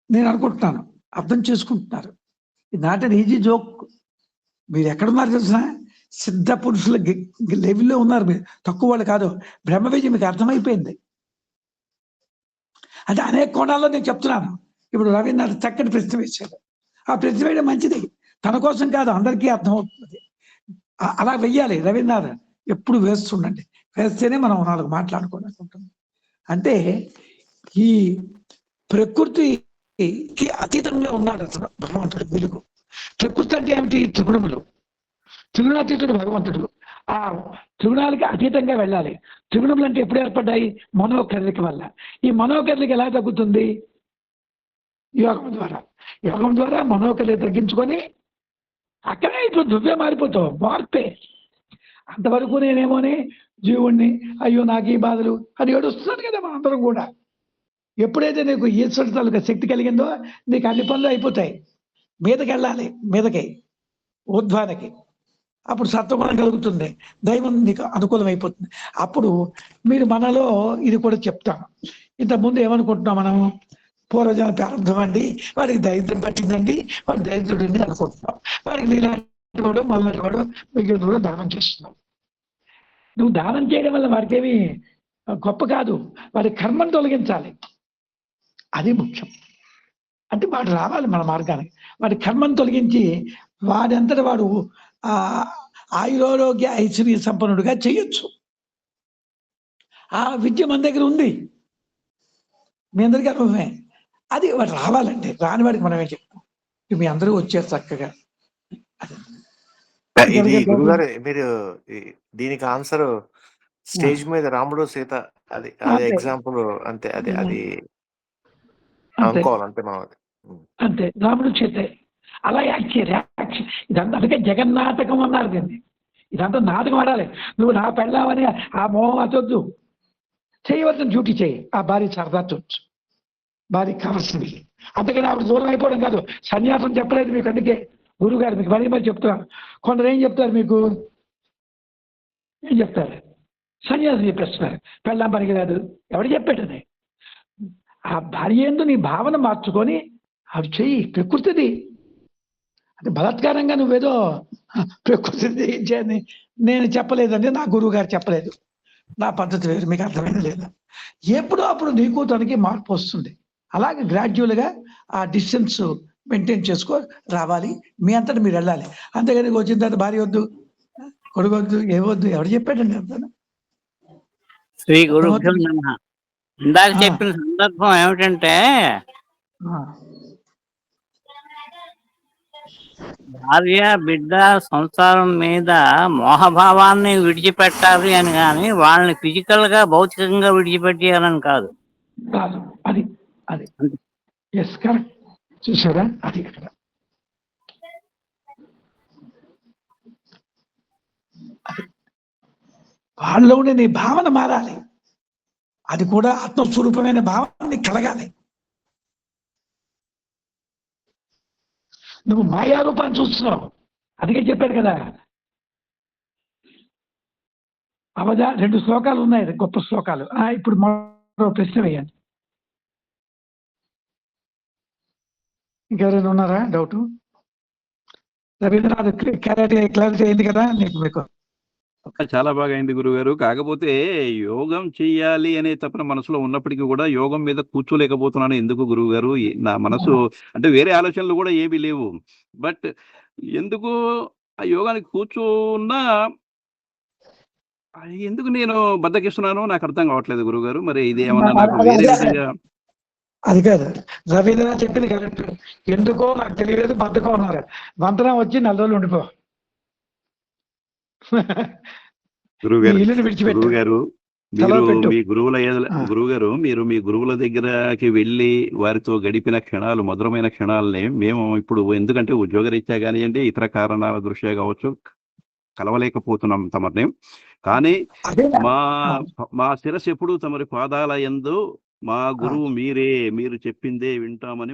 నేను అనుకుంటున్నాను అర్థం చేసుకుంటున్నారు. ఇది నాట్ అన్ ఈజీ జోక్. మీరు ఎక్కడున్నారు తెలిసిన సిద్ధ పురుషుల లెవెల్లో ఉన్నారు మీరు, తక్కువ వాళ్ళు కాదు. బ్రహ్మ విజయం మీకు అర్థమైపోయింది. అంటే అనేక కోణాల్లో నేను చెప్తున్నాను. ఇప్పుడు రవీంద్రనాథ్ చక్కటి ప్రశ్న వేశాడు. ఆ ప్రశ్న వేయడం మంచిది, తన కోసం కాదు, అందరికీ అర్థమవుతుంది. అలా వెయ్యాలి. రవీంద్రనాథ్ ఎప్పుడు వేస్తుండండి, వేస్తేనే మనం 4 మాట్లాడుకోవడానికి ఉంటుంది. అంటే ఈ ప్రకృతికి అతీతంగా ఉన్నాడు అసలు భగవంతుడు. వెలుగు ప్రకృతి అంటే ఏమిటి? త్రిగుణములు. త్రిగుణాతీతుడు భగవంతుడు. ఆ త్రిగుణాలకి అతీతంగా వెళ్ళాలి. త్రిగుణములు అంటే ఎప్పుడు ఏర్పడ్డాయి? మనోకర్లిక వల్ల. ఈ మనోకర్లిక ఎలా తగ్గుతుంది? యోగం ద్వారా. యోగం ద్వారా మనోకర్లిక తగ్గించుకొని అక్కడే ఇప్పుడు దువ్వే మారిపోతావు, మార్పే. అంతవరకు నేనేమోని జీవుణ్ణి, అయ్యో నాకు ఈ బాధలు అని ఏడుస్తున్నాను కదా మనందరం కూడా. ఎప్పుడైతే నీకు ఈశ్వరుడి తాలూకా శక్తి కలిగిందో నీకు అన్ని పనులు అయిపోతాయి. మీదకి వెళ్ళాలి, మీదకి ఊర్ధ్వానికి. అప్పుడు సత్వగుణం కలుగుతుంది, దైవం నీకు అనుకూలం అయిపోతుంది. అప్పుడు మీరు మనలో ఇది కూడా చెప్తాను. ఇంతకుముందు ఏమనుకుంటున్నాం మనం? పూర్వజన ప్రారంభం అండి, వాడికి దరిద్రం పట్టిందండి, వాడు దరిద్రుడిని అనుకుంటున్నాం. వాడికి నీలాంటి వాడు మళ్ళీ వాడు మిగిలిన కూడా దానం చేస్తున్నాం. నువ్వు దానం చేయడం వల్ల వాడికి ఏమి గొప్ప కాదు, వాడి కర్మను తొలగించాలి, అది ముఖ్యం. అంటే వాడు రావాలి మన మార్గానికి, వాడి కర్మను తొలగించి వాడంతటా వాడు ఆయురారోగ్య ఐశ్వర్య సంపన్నుడిగా చేయొచ్చు. ఆ విద్య మన దగ్గర ఉంది, మీ అందరికీ అనుభవమే. అది వాడు రావాలంటే, రాని వాడికి మనమే చెప్తాం. మీ అందరూ వచ్చారు చక్కగా. ఇది గురుగారు మీరు దీనికి ఆన్సర్ స్టేజ్ మీద రాముడు సీత, అది అది ఎగ్జాంపుల్ అంతే. అది అది అనుకోవాలి అంతే మనం. అది అంతే, రాముడు చేతే అలా యాక్ట్ ఇదంతా. అందుకే జగన్నాటకం అన్నారు దీన్ని. ఇదంతా నాటకం ఆడాలి. నువ్వు నా పెళ్ళామని ఆ మోహం అతొద్దు, చేయవలసిన డ్యూటీ చేయి. ఆ భార్య సరదా చూడచ్చు, భార్యకి కావాల్సింది. అందుకని ఆవిడ దూరం అయిపోవడం కాదు. సన్యాసం చెప్పలేదు మీకు, అందుకే గురువు గారు మీకు మరీ చెప్తున్నారు. కొందరు ఏం చెప్తారు మీకు, ఏం చెప్తారు? సన్యాసం చెప్పేస్తున్నారు, పెళ్ళాం పనికి రాదు. ఎవడు చెప్పేటది? ఆ భార్య ఎందు నీ భావన మార్చుకొని అవి చెయ్యి. ప్రకృతిది అంటే బలాత్కారంగా నువ్వేదో ప్రకృతిది చేయని నేను చెప్పలేదండి, నా గురువు గారు చెప్పలేదు. నా పద్ధతి వేరు, మీకు అర్థమైంది లేదా? ఎప్పుడు అప్పుడు నీకు తనకి మార్పు వస్తుంది. అలాగే గ్రాడ్యువల్గా ఆ డిస్టెన్స్ మెయింటైన్ చేసుకో రావాలి. మీ అంతటా మీరు వెళ్ళాలి. అంతేగాని వచ్చిన తర్వాత భార్య వద్దు, కొడుకు వద్దు, ఏవద్దు, ఎవరు చెప్పాడండి అంతా? శ్రీ గురుభ్యో నమః. ఇందాక చెప్పిన సందర్భం ఏమిటంటే, భార్య బిడ్డ సంసారం మీద మోహభావాన్ని విడిచిపెట్టాలి అని కానీ వాళ్ళని ఫిజికల్ గా భౌతికంగా విడిచిపెట్టేయాలని కాదు. అది అది ఎస్ కరెక్ట్. చూసారా? అది అక్కడ వాళ్ళలో ఉండే నీ భావన మారాలి. అది కూడా ఆత్మస్వరూపమైన భావన కలగాలి. నువ్వు మాయారూపాన్ని చూస్తున్నావు. అందుకే చెప్పాడు కదా, అవధ 2 శ్లోకాలు ఉన్నాయి, గొప్ప శ్లోకాలు. ఇప్పుడు మరో ప్రశ్న వేయండి. ఇంకెవరైనా ఉన్నారా డౌట్? రవీంద్రనాథ్ క్లారిటీ అయింది కదా మీకు? చాలా బాగా అయింది గురుగారు. కాకపోతే యోగం చెయ్యాలి అనే తపన మనసులో ఉన్నప్పటికీ కూడా యోగం మీద కూర్చోలేకపోతున్నాను. ఎందుకు గురువుగారు? నా మనసు అంటే వేరే ఆలోచనలు కూడా ఏమీ లేవు. బట్ ఎందుకు ఆ యోగానికి కూర్చున్నా ఎందుకు నేను బద్దకిస్తున్నానో నాకు అర్థం కావట్లేదు గురుగారు. మరి ఇది ఏమన్నా నాకు వేరే విధంగా అది కాదు, రవీంద్రనాథ్ చెప్పింది కరెక్ట్. ఎందుకో నాకు తెలియలేదు, బద్దకం ఉన్నారు. వంతనం వచ్చి 4 రోజులు ఉండిపో. ఇల్లుని విడిచిపెట్టు, గురువుగారు మీరు సెలవు పెట్టు. మీ గురువుగారు మీరు మీ గురువుల దగ్గరకి వెళ్ళి వారితో గడిపిన క్షణాలు, మధురమైన క్షణాలని మేము ఇప్పుడు ఎందుకంటే ఉద్యోగరీత్యా కానివ్వండి, ఇతర కారణాల దృష్ట్యా కావచ్చు, కలవలేకపోతున్నాం తమని. కానీ అదే మా శిరస్సు ఎప్పుడు తమరి పాదాల యందు, మా గురువు మీరే, మీరు చెప్పిందే వింటామని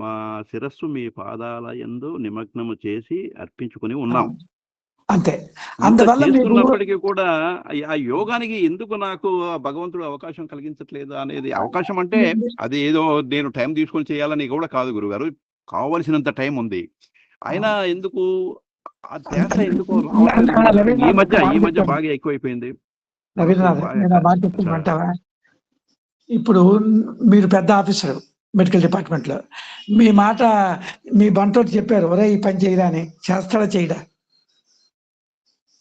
మా శిరస్సు మీ పాదాల యందు నిమగ్నము చేసి అర్పించుకుని ఉన్నాం. అంతే. అంత అందువల్ల చేస్తున్నప్పటికీ కూడా ఆ యోగానికి ఎందుకు నాకు భగవంతుడు అవకాశం కలిగించట్లేదు అనేది, అవకాశం అంటే అది ఏదో నేను టైం తీసుకొని చేయాలని కూడా కాదు గురుగారు, కావలసినంత టైం ఉంది. అయినా ఎందుకు ఆ ధ్యాస ఎందుకు రావట్లేదు? ఈ మధ్య బాగా ఎక్కువైపోయింది. రవీంద్రనాథ్, నేను ఆ మాట చెప్పుకుంటావా? ఇప్పుడు మీరు పెద్ద ఆఫీసర్ మెడికల్ డిపార్ట్మెంట్ లో, మీ మాట మీ బంటోటి చెప్పారు, ఒరే ఈ పని చేయరా అని, చేస్తాడా చేయడా?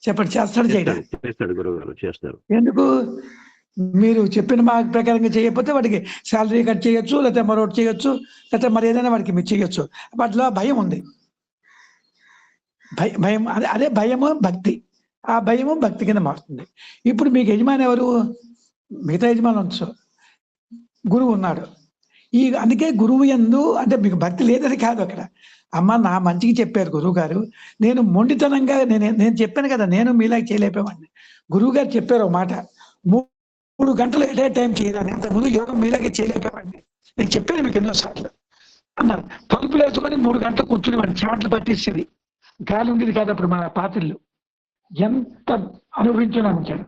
చెప్పండి, చేస్తాడు చేయడా? చేస్తాడు గురుగారు, చేస్తారు. ఎందుకు? మీరు చెప్పిన మా ప్రకారంగా చేయకపోతే వాడికి శాలరీ కట్ చేయొచ్చు, లేకపోతే మరొకటి చేయొచ్చు, లేకపోతే మరి ఏదైనా వాడికి మీరు చేయొచ్చు. వాటిలో భయం ఉంది. భయం అదే భయము భక్తి. ఆ భయము భక్తి కింద మారుతుంది. ఇప్పుడు మీకు యజమాని ఎవరు? మిగతా యజమాని ఉంచు, గురువు ఉన్నాడు. అందుకే గురువు యందు అంటే మీకు భక్తి లేదని కాదు అక్కడ. అమ్మ నా మంచికి చెప్పారు గురువు గారు, నేను మొండితనంగా నేను చెప్పాను కదా, నేను మీలాగా చేయలేకపోయాన్ని. గురువు గారు చెప్పారు ఒక మాట, 3 గంటలు ఎట్ ఏ టైం చేయదని, అంతకుముందు యోగం మీలాగే చేయలేకపోయాన్ని. నేను చెప్పాను మీకు ఎన్నోసార్లు అన్నారు. తలుపులు వేసుకొని 3 గంటలు కూర్చుని వాడిని చెమటలు పట్టేసేది, గాలి ఉండేది కాదు అప్పుడు మన పాత్రలు. ఎంత అనుభవించాను.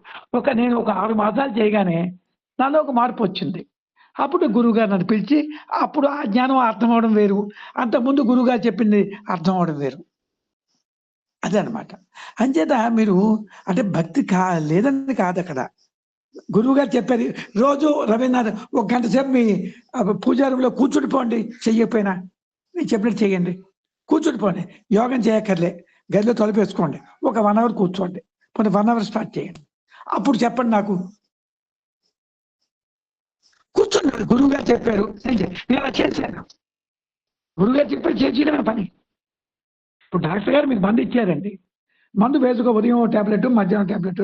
నేను ఒక 6 మాసాలు చేయగానే నాలో ఒక మార్పు వచ్చింది. అప్పుడు గురువుగారు నన్ను పిలిచి, అప్పుడు ఆ జ్ఞానం అర్థం అవడం వేరు, అంతకుముందు గురువుగారు చెప్పింది అర్థం అవడం వేరు. అదే అనమాట. అంచేత మీరు అంటే భక్తి లేదని కాదు అక్కడ. గురువు గారు చెప్పారు, రోజు రవీంద్రనాథ్ 1 గంట సేపు మీ పూజారంలో కూర్చుండిపోండి, చెయ్యకపోయినా నేను చెప్పినట్టు చెయ్యండి, కూర్చుండిపోండి, యోగం చేయక్కర్లే, గదిలో తలుపేసుకోండి, ఒక 1 అవర్ కూర్చోండి, కొన్ని 1 అవర్ స్టార్ట్ చేయండి, అప్పుడు చెప్పండి నాకు. కూర్చున్నాడు, గురువు గారు చెప్పారు, నేను అలా చేశాను. గురువు గారు చెప్పారు చేయడమే పని. ఇప్పుడు డాక్టర్ గారు మీకు మందు ఇచ్చారండి, మందు వేసుకో, ఉదయం టాబ్లెట్, మధ్యాహ్నం టాబ్లెట్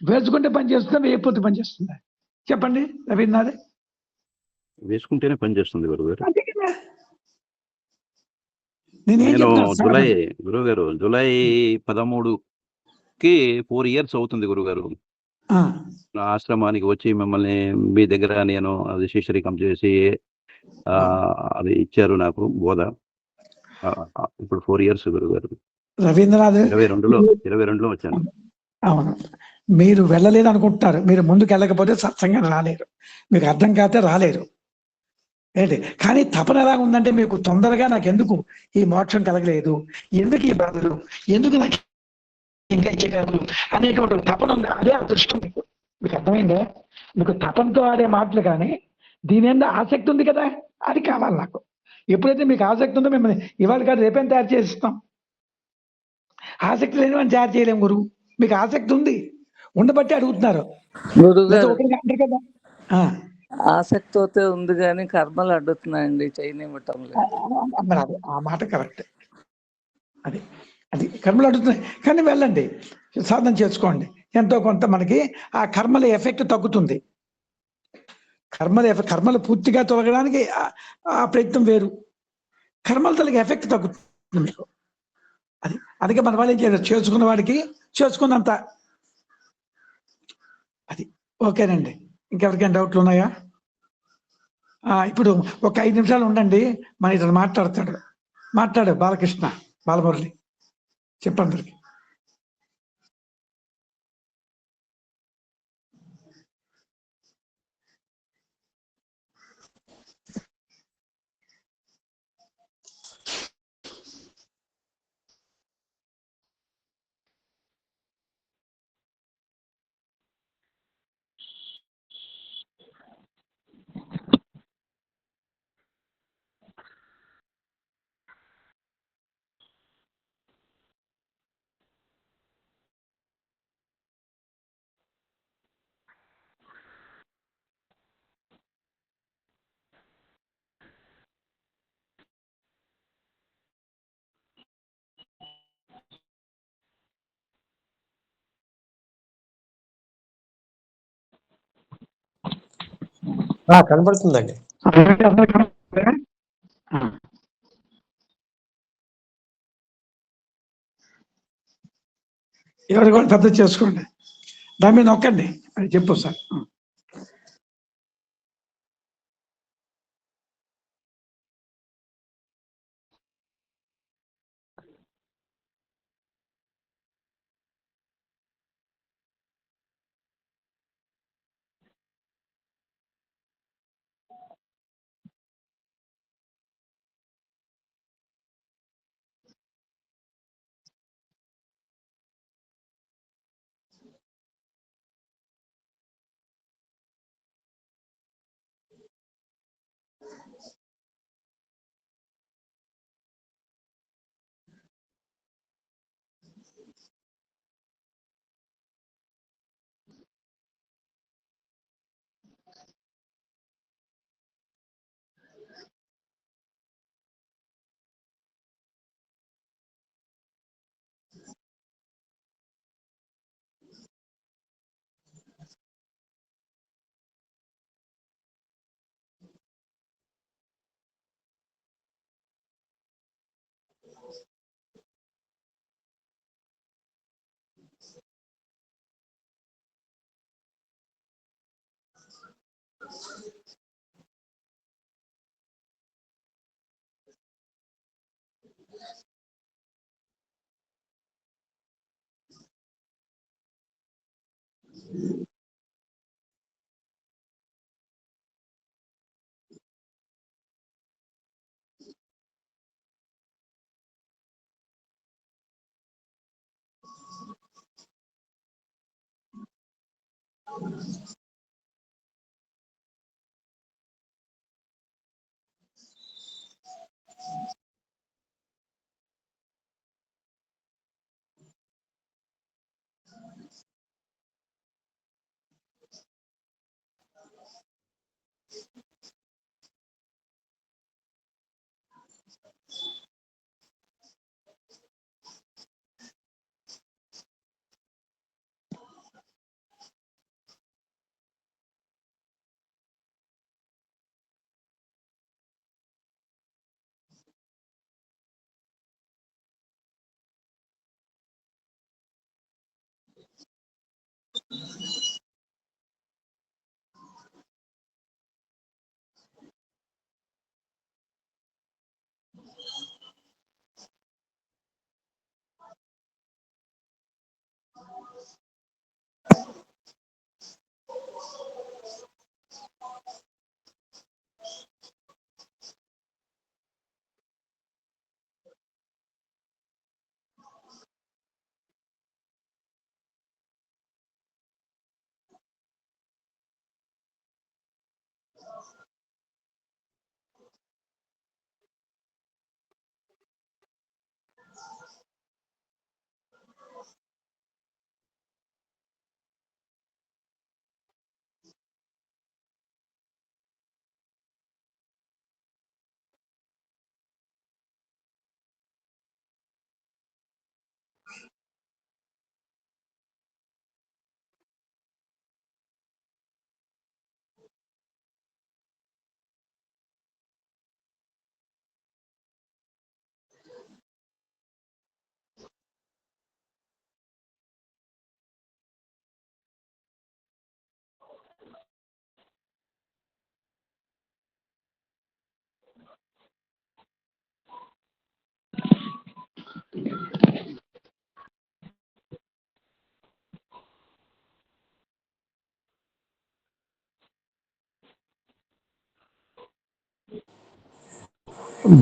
వేసుకుంటే పని చేస్తుందా, వేయకపోతే పని చేస్తుందా? చెప్పండి రవీంద్రనాథ్. వేసుకుంటేనే పని చేస్తుంది గురుగారు. అంతే కదా. నేను గురుగారు జూలై 13కి 4 years అవుతుంది గురుగారు. ఆశ్రమానికి వచ్చి మిమ్మల్ని మీ దగ్గర నేను అది శిష్యరికం చేసి అది ఇచ్చారు నాకు బోధ. ఇప్పుడు 4 years గురుగారు. రవీంద్రనాథ్ 22లో వచ్చాను. అవును, మీరు వెళ్ళలేదు అనుకుంటున్నారు. మీరు ముందుకు వెళ్ళకపోతే సత్సంగం రాలేరు, మీకు అర్థం కాతే రాలేరు ఏంటి. కానీ తపన ఎలా ఉందంటే, మీకు తొందరగా నాకు ఎందుకు ఈ మోక్షం కలగలేదు, ఎందుకు ఈ బాధలు, ఎందుకు నాకు ఇంకా ఇచ్చేయగలరు అనేటువంటి తపన ఉంది. అదే అదృష్టం. మీకు అర్థమైందా? మీకు తపంతో ఆడే మాటలు కానీ దీని మీద ఆసక్తి ఉంది కదా, అది కావాలి నాకు. ఎప్పుడైతే మీకు ఆసక్తి ఉందో మిమ్మల్ని ఇవాళ కాదు రేపేం తయారు చేసిస్తాం. ఆసక్తి లేని వాడిని తయారు చేయలేము గురువు. మీకు ఆసక్తి ఉంది, ఉండబట్టి అడుగుతున్నారు కదా. ఆసక్తితో ఉంది కానీ కర్మలు అడ్డుతున్నాయండి, చేయనివ్వటం లేదు. ఆ మాట కరెక్ట్. అది అది కర్మలు అడుగుతున్నాయి. కానీ వెళ్ళండి, సాధన చేసుకోండి, ఎంతో కొంత మనకి ఆ కర్మల ఎఫెక్ట్ తగ్గుతుంది. కర్మలు పూర్తిగా తొలగడానికి ఆ ప్రయత్నం వేరు, కర్మలు తొలగే ఎఫెక్ట్ తగ్గుతుంది మీకు. అందుకే మన వాళ్ళు ఏం చేయరు, చేసుకున్న వాడికి చేసుకున్నంత. అది ఓకేనండి. ఇంకెవరికైనా డౌట్లు ఉన్నాయా? ఇప్పుడు ఒక 5 నిమిషాలు ఉండండి, మన ఇతను మాట్లాడు బాలకృష్ణ, బాలమురళి, చెప్పండి. కనబడుతుందండి. ఎవరు కూడా పెద్ద చేసుకోండి, దాని మీద నొక్కండి అని చెప్పు సార్.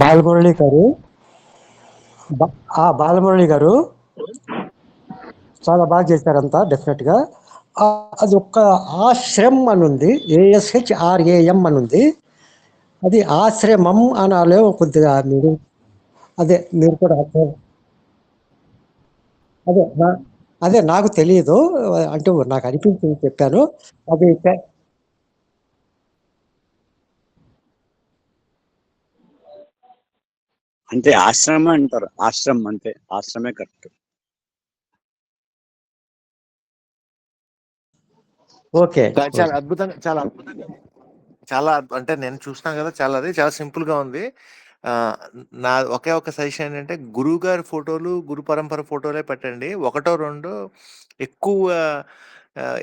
బాలమురళి గారు, బాలమురళి గారు చాలా బాగా చేశారంతా డెఫినెట్గా. అది ఒక్క ఆశ్రమ్ అని ఉంది, ASHRAM అని ఉంది. అది ఆశ్రమం అనాలే కొద్దిగా మీరు, మీరు కూడా అదే నాకు తెలియదు, అంటే నాకు అనిపించింది చెప్పాను. అది అంటే ఆశ్రమం అంటారు, ఆశ్రమం అంతే, ఆశ్రమే కరెక్ట్. ఓకే, చాలా అద్భుతంగా చాలా అంటే నేను చూస్తున్నాను కదా, చాలా సింపుల్ గా ఉంది. నా ఒకే ఒక సజెషన్ ఏంటంటే గురువు గారి ఫోటోలు, గురు పరంపర ఫోటోలే పెట్టండి. ఒకటో రెండో ఎక్కువ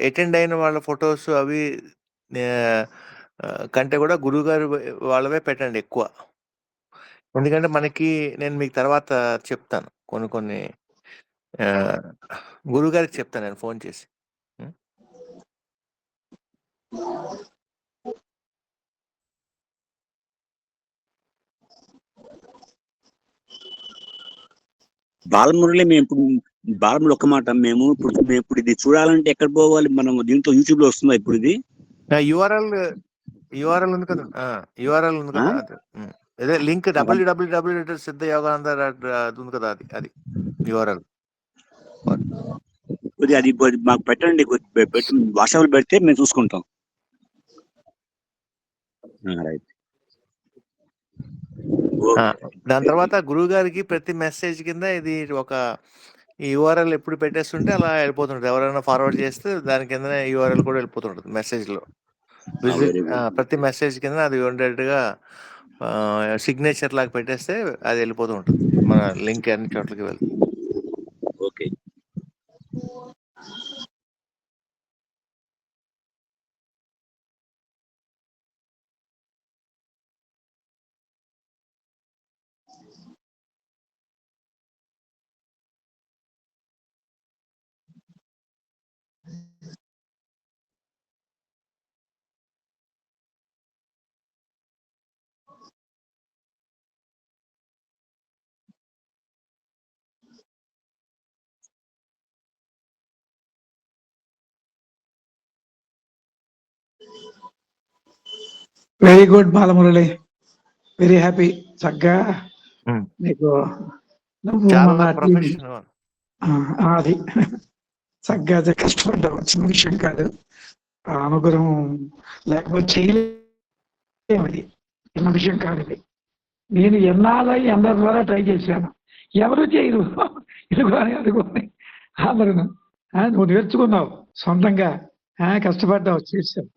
అటెండ్ అయిన వాళ్ళ ఫొటోస్ అవి కంటే కూడా గురువు గారు వాళ్ళవే పెట్టండి ఎక్కువ. ఎందుకంటే మనకి నేను మీకు తర్వాత చెప్తాను కొన్ని గురువు గారికి చెప్తాను నేను ఫోన్ చేసి. బాలమురళి మేము ఇప్పుడు బాలమురళి ఒక్క మాట, మేము ఇప్పుడు ఇది చూడాలంటే ఎక్కడ పోవాలి? మనం దీంట్లో యూట్యూబ్ లో వస్తుందా ఇప్పుడు ఇది? యూఆర్ఎల్ ఉంది కదా, యూఆర్ఎల్ ఉంది కదా, అదే లింక్ www సిద్ధయోగానంద ఉంది కదా, అది యూఆర్ఎల్. అది మాకు పెట్టండి, వాట్సాప్ లో పెడితే మేము చూసుకుంటాం. రైట్. దాని తర్వాత గురువు గారికి ప్రతి మెసేజ్ కింద ఇది ఒక యూఆర్ఎల్ ఎప్పుడు పెట్టేస్తుంటే అలా వెళ్ళిపోతుంటది. ఎవరైనా ఫార్వర్డ్ చేస్తే దాని కింద యూఆర్ఎల్ కూడా వెళ్ళిపోతుంటది మెసేజ్ లో. ప్రతి మెసేజ్ కింద అది ఉండేట్టుగా సిగ్నేచర్ లాగా పెట్టేస్తే అది వెళ్ళిపోతూ ఉంటుంది, మన లింక్ అన్ని చోట్లకి వెళ్తుంది. Okay. Very good Balamurali, very happy. చక్కగా నీకు నువ్వు మన అది చక్కగా కష్టపడ్డావు, చిన్న విషయం కాదు. అనుగ్రహం లేకపోతే చేయలేమది, చిన్న విషయం కాదు ఇది. నేను అందరి ద్వారా ట్రై చేశాను, ఎవరు చేయరు. ఇదిగోని అదిగోని అందరూ నువ్వు నేర్చుకున్నావు సొంతంగా, కష్టపడ్డావు, చేసావు.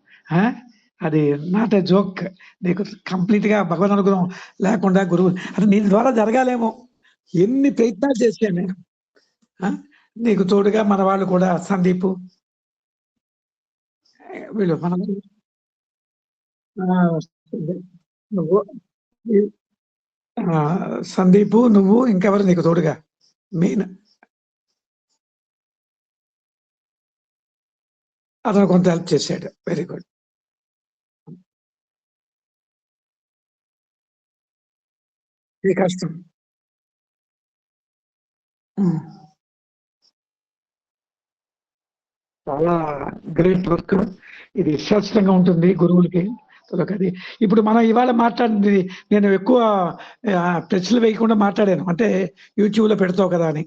అది నాట్ ఏ జోక్. నీకు కంప్లీట్ గా భగవద్ అనుగ్రహం లేకుండా గురువు అది నీ ద్వారా జరగాలేమో. ఎన్ని ప్రయత్నాలు చేశాను నేను. నీకు తోడుగా మన వాళ్ళు కూడా సందీప్, వీళ్ళు మన నువ్వు సందీప్, నువ్వు ఇంకెవరు నీకు తోడుగా మెయిన్. అతను కొంత హెల్ప్ చేశాడు. Very good. ఇది కష్టం. చాలా గ్రేట్ వర్క్ ఇది, శాశ్వతంగా ఉంటుంది గురువులకి. అది ఇప్పుడు మనం ఇవాళ మాట్లాడింది నేను ఎక్కువ ప్రశ్నలు వేయకుండా మాట్లాడాను, అంటే యూట్యూబ్ లో పెడతావు కదా అని.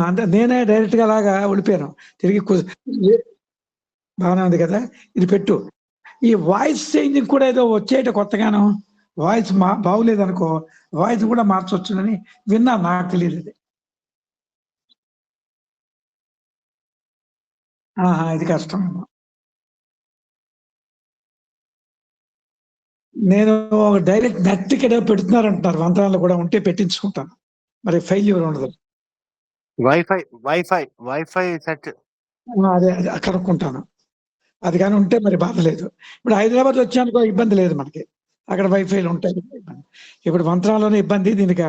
అంటే నేనే డైరెక్ట్ గా అలాగా వెళ్ళిపోయాను తిరిగి. బాగానే ఉంది కదా, ఇది పెట్టు. ఈ వాయిస్ చేంజింగ్ కూడా ఏదో వచ్చేట కొత్తగాను, వాయిస్ బాగులేదు అనుకో, వాయిస్ కూడా మార్చొచ్చునని విన్నా, నాకు తెలియదు ఇది. ఇది కష్టం. నేను డైరెక్ట్ నెట్కి ఏదో పెడుతున్నారంటున్నారు, మంత్రాలు కూడా ఉంటే పెట్టించుకుంటాను, మరి ఫెయిల్యూర్ ఉండదు. వైఫై సెట్ అదే కనుక్కుంటాను. అది కానీ ఉంటే మరి బాధ లేదు. ఇప్పుడు హైదరాబాద్ వచ్చానుకో ఇబ్బంది లేదు మనకి, అక్కడ వైఫైలు ఉంటాయి. ఇప్పుడు మంత్రాల్లోనే ఇబ్బంది. దీనికి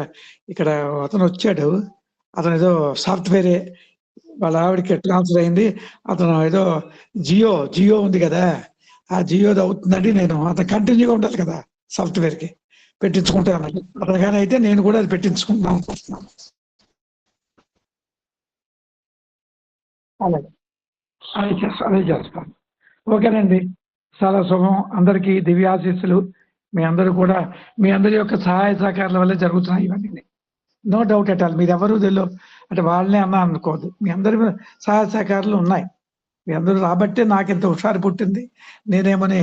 ఇక్కడ అతను వచ్చాడు, అతను ఏదో సాఫ్ట్వేరే, వాళ్ళ ఆవిడకి ట్రాన్స్ఫర్ అయింది. అతను ఏదో జియో ఉంది కదా, ఆ జియోది అవుతుందండి. నేను అతను కంటిన్యూగా ఉండాలి కదా సాఫ్ట్వేర్కి, పెట్టించుకుంటాను. అతను కానీ అయితే నేను కూడా అది పెట్టించుకుంటాను అనుకుంటున్నాను. అలాగే అదే చేస్తాను. ఓకేనండి, చాలా శుభం. అందరికీ దివ్యాశీస్సులు. మీ అందరూ కూడా, మీ అందరి యొక్క సహాయ సహకారాల వల్లే జరుగుతున్నాయి ఇవన్నీ, నో డౌట్ అట్ ఆల్. మీరు ఎవరు తెలియదు అంటే వాళ్ళనే అన్నా అనుకోవద్దు, మీ అందరి సహాయ సహకారాలు ఉన్నాయి. మీ అందరూ రాబట్టే నాకు ఇంత హుషారు పుట్టింది. నేనేమని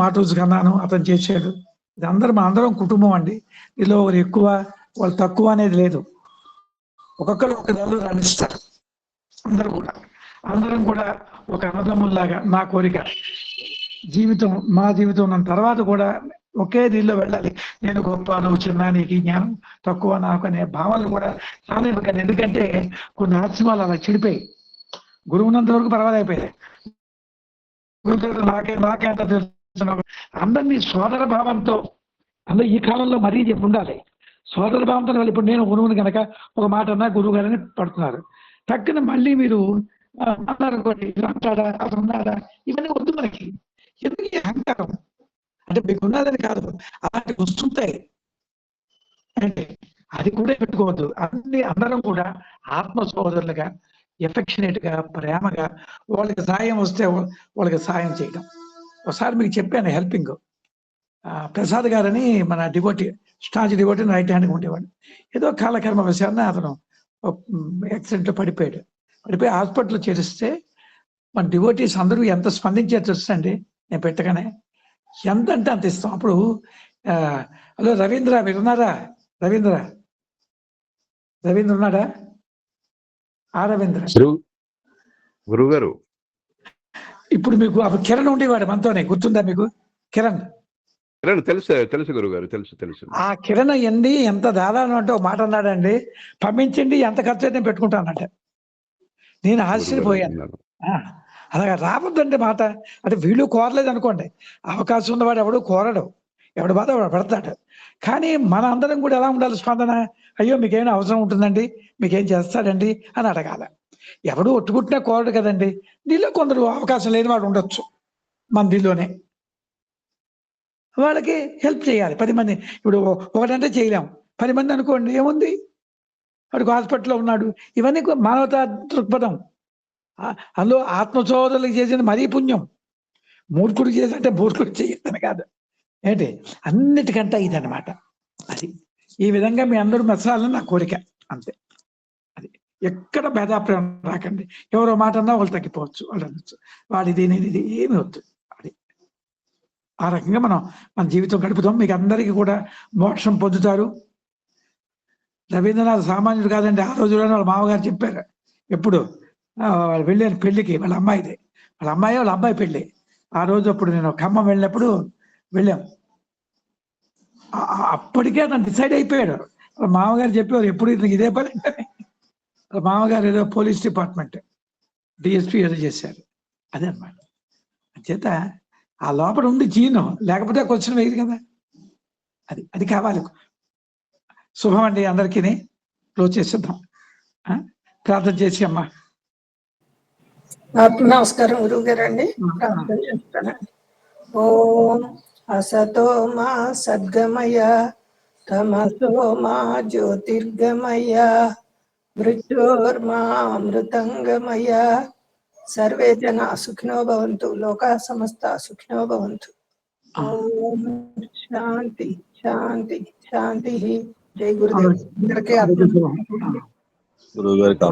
మాటూసు కన్నాను, అతను చేశాడు. ఇది మన అందరం కుటుంబం అండి. ఇలా ఒకరు ఎక్కువ వాళ్ళు తక్కువ అనేది లేదు. ఒక్కొక్కరు ఒక నెలలో రాణిస్తారు. అందరం కూడా ఒక అన్నదమ్ముల్లాగా నా కోరిక మా జీవితం ఉన్న తర్వాత కూడా ఒకే దీనిలో వెళ్ళాలి. నేను గొప్ప, నువ్వు చిన్న, నీకు జ్ఞానం తక్కువ నాకు అనే భావనలు కూడా రానివ్వకండి. ఎందుకంటే కొన్ని ఆశ్రమాలు అలా చెడిపోయి గురువున్నంత వరకు పర్వాలైపోయాయి. గురువు నాకే అంత తెలుసు. అందరినీ సోదర భావంతో, అందరూ ఈ కాలంలో మరీ చెప్పి ఉండాలి. సోదర భావంతో వాళ్ళు ఇప్పుడు నేను గురువుని కనుక ఒక మాట అన్నా గురువు గారని పడుతున్నారు. టక్కున మళ్ళీ మీరు అన్నారనుకోండి, అంటాడా అది ఉన్నాడా, ఇవన్నీ వద్దు మనకి. ఎందుకు ఈ అహంకారం? అంటే మీకు ఉన్నదని కాదు, అలాంటి వస్తుంటాయి అంటే అది కూడా పెట్టుకోవద్దు. అందరం కూడా ఆత్మ సోదరులుగా, ఎఫెక్షనేట్ గా, ప్రేమగా, వాళ్ళకి సాయం వస్తే వాళ్ళకి సాయం చేయడం. ఒకసారి మీకు చెప్పాను హెల్పింగ్. ప్రసాద్ గారని మన డివోటీ, స్టాజ్ డివోటీ, రైట్ హ్యాండ్గా ఉండేవాడు. ఏదో కాలకర్మ విషయాన్ని అతను యాక్సిడెంట్లో పడిపోయి హాస్పిటల్లో చేరిస్తే మన డివోటీస్ అందరూ ఎంత స్పందించారు తెలుసండి. నేను పెట్టగానే ఎంత అంటే అంత ఇస్తాం. అప్పుడు హలో రవీంద్ర, మీరు ఉన్నారా? రవీంద్ర ఉన్నాడా? రవీంద్ర గురువు గారు, ఇప్పుడు మీకు అప్పుడు కిరణ్ ఉండేవాడు మనతోనే, గుర్తుందా మీకు? కిరణ్ తెలుసు గురువు గారు, తెలుసు. ఆ కిరణ్ అయ్యండి ఎంత దాదాపు అంటే ఒక మాట అన్నాడండి, పంపించండి ఎంత ఖర్చు అయితే పెట్టుకుంటానంట. నేను ఆశ్చర్యపోయాను. అలాగా రావద్దంటే మాట. అంటే వీళ్ళు కోరలేదు అనుకోండి, అవకాశం ఉన్నవాడు ఎవడు కోరడు, ఎవడు బాధ వాడు పెడతాడు. కానీ మన అందరం కూడా ఎలా ఉండాలి స్పందన? అయ్యో మీకేమైనా అవసరం ఉంటుందండి, మీకేం చేస్తాడండి అని అడగాల. ఎవడు ఒట్టుకుంటున్నా కోరడు కదండి. దీనిలో కొందరు అవకాశం లేని వాడు ఉండొచ్చు మన దీనిలోనే, వాళ్ళకి హెల్ప్ చేయాలి. 10 మంది ఇప్పుడు ఒకటంటే చేయలేం, 10 మంది అనుకోండి ఏముంది, వాడికి హాస్పిటల్లో ఉన్నాడు. ఇవన్నీ మానవతా దృక్పథం. అందులో ఆత్మచోదరులకు చేసింది మరీ పుణ్యం. మూర్ఖుడు చేసంటే మూర్ఖుడు చేయొద్దని కాదు ఏంటి, అన్నిటికంటే ఇదన్నమాట. అది ఈ విధంగా మీ అందరూ మెచ్చాలని నా కోరిక, అంతే. అది ఎక్కడ భేదాభిప్రాయం రాకండి. ఎవరో మాట అన్నా వాళ్ళు తగ్గిపోవచ్చు, వాళ్ళు అనొచ్చు, వాడిది ఇది ఏమి వద్దు. అది ఆ రకంగా మన జీవితం గడుపుతాం. మీకు అందరికీ కూడా మోక్షం పొందుతారు. రవీంద్రనాథ్ సామాన్యుడు కాదండి. ఆ రోజుల్లోనే వాళ్ళ మామగారు చెప్పారు. ఎప్పుడు వాళ్ళు వెళ్ళారు పెళ్లికి, వాళ్ళ అబ్బాయి పెళ్లి. ఆ రోజు అప్పుడు నేను ఖమ్మం వెళ్ళినప్పుడు వెళ్ళాం. అప్పటికే అతను డిసైడ్ అయిపోయాడు. వాళ్ళ మామగారు చెప్పేవారు ఎప్పుడు ఇదే పని. వాళ్ళ మామగారు ఏదో పోలీస్ డిపార్ట్మెంట్ డిఎస్పీ ఏదో చేశారు. అదే అన్నమాట. చేత ఆ లోపల ఉంది జీను, లేకపోతే క్వశ్చన్ వేయదు కదా. అది కావాలి. శుభం అండి అందరికీ. క్లోజ్ చేసేద్దాం. ప్రార్థన చేసి అమ్మా. నమస్కారం గురువు గారు అండి. ప్రార్థన చేస్తానండి. ఓం అసతో మా సద్గమయ, తమసో మా జ్యోతిర్గమయ, మృత్యోర్మా అమృతంగమయ. సర్వే జన సుఖినో భవంతు, లోకా సమస్త సుఖినో భవంతు. ఓం శాంతి శాంతి శాంతి. జై గురుదేవ్. అందరికీ గురువు గారికి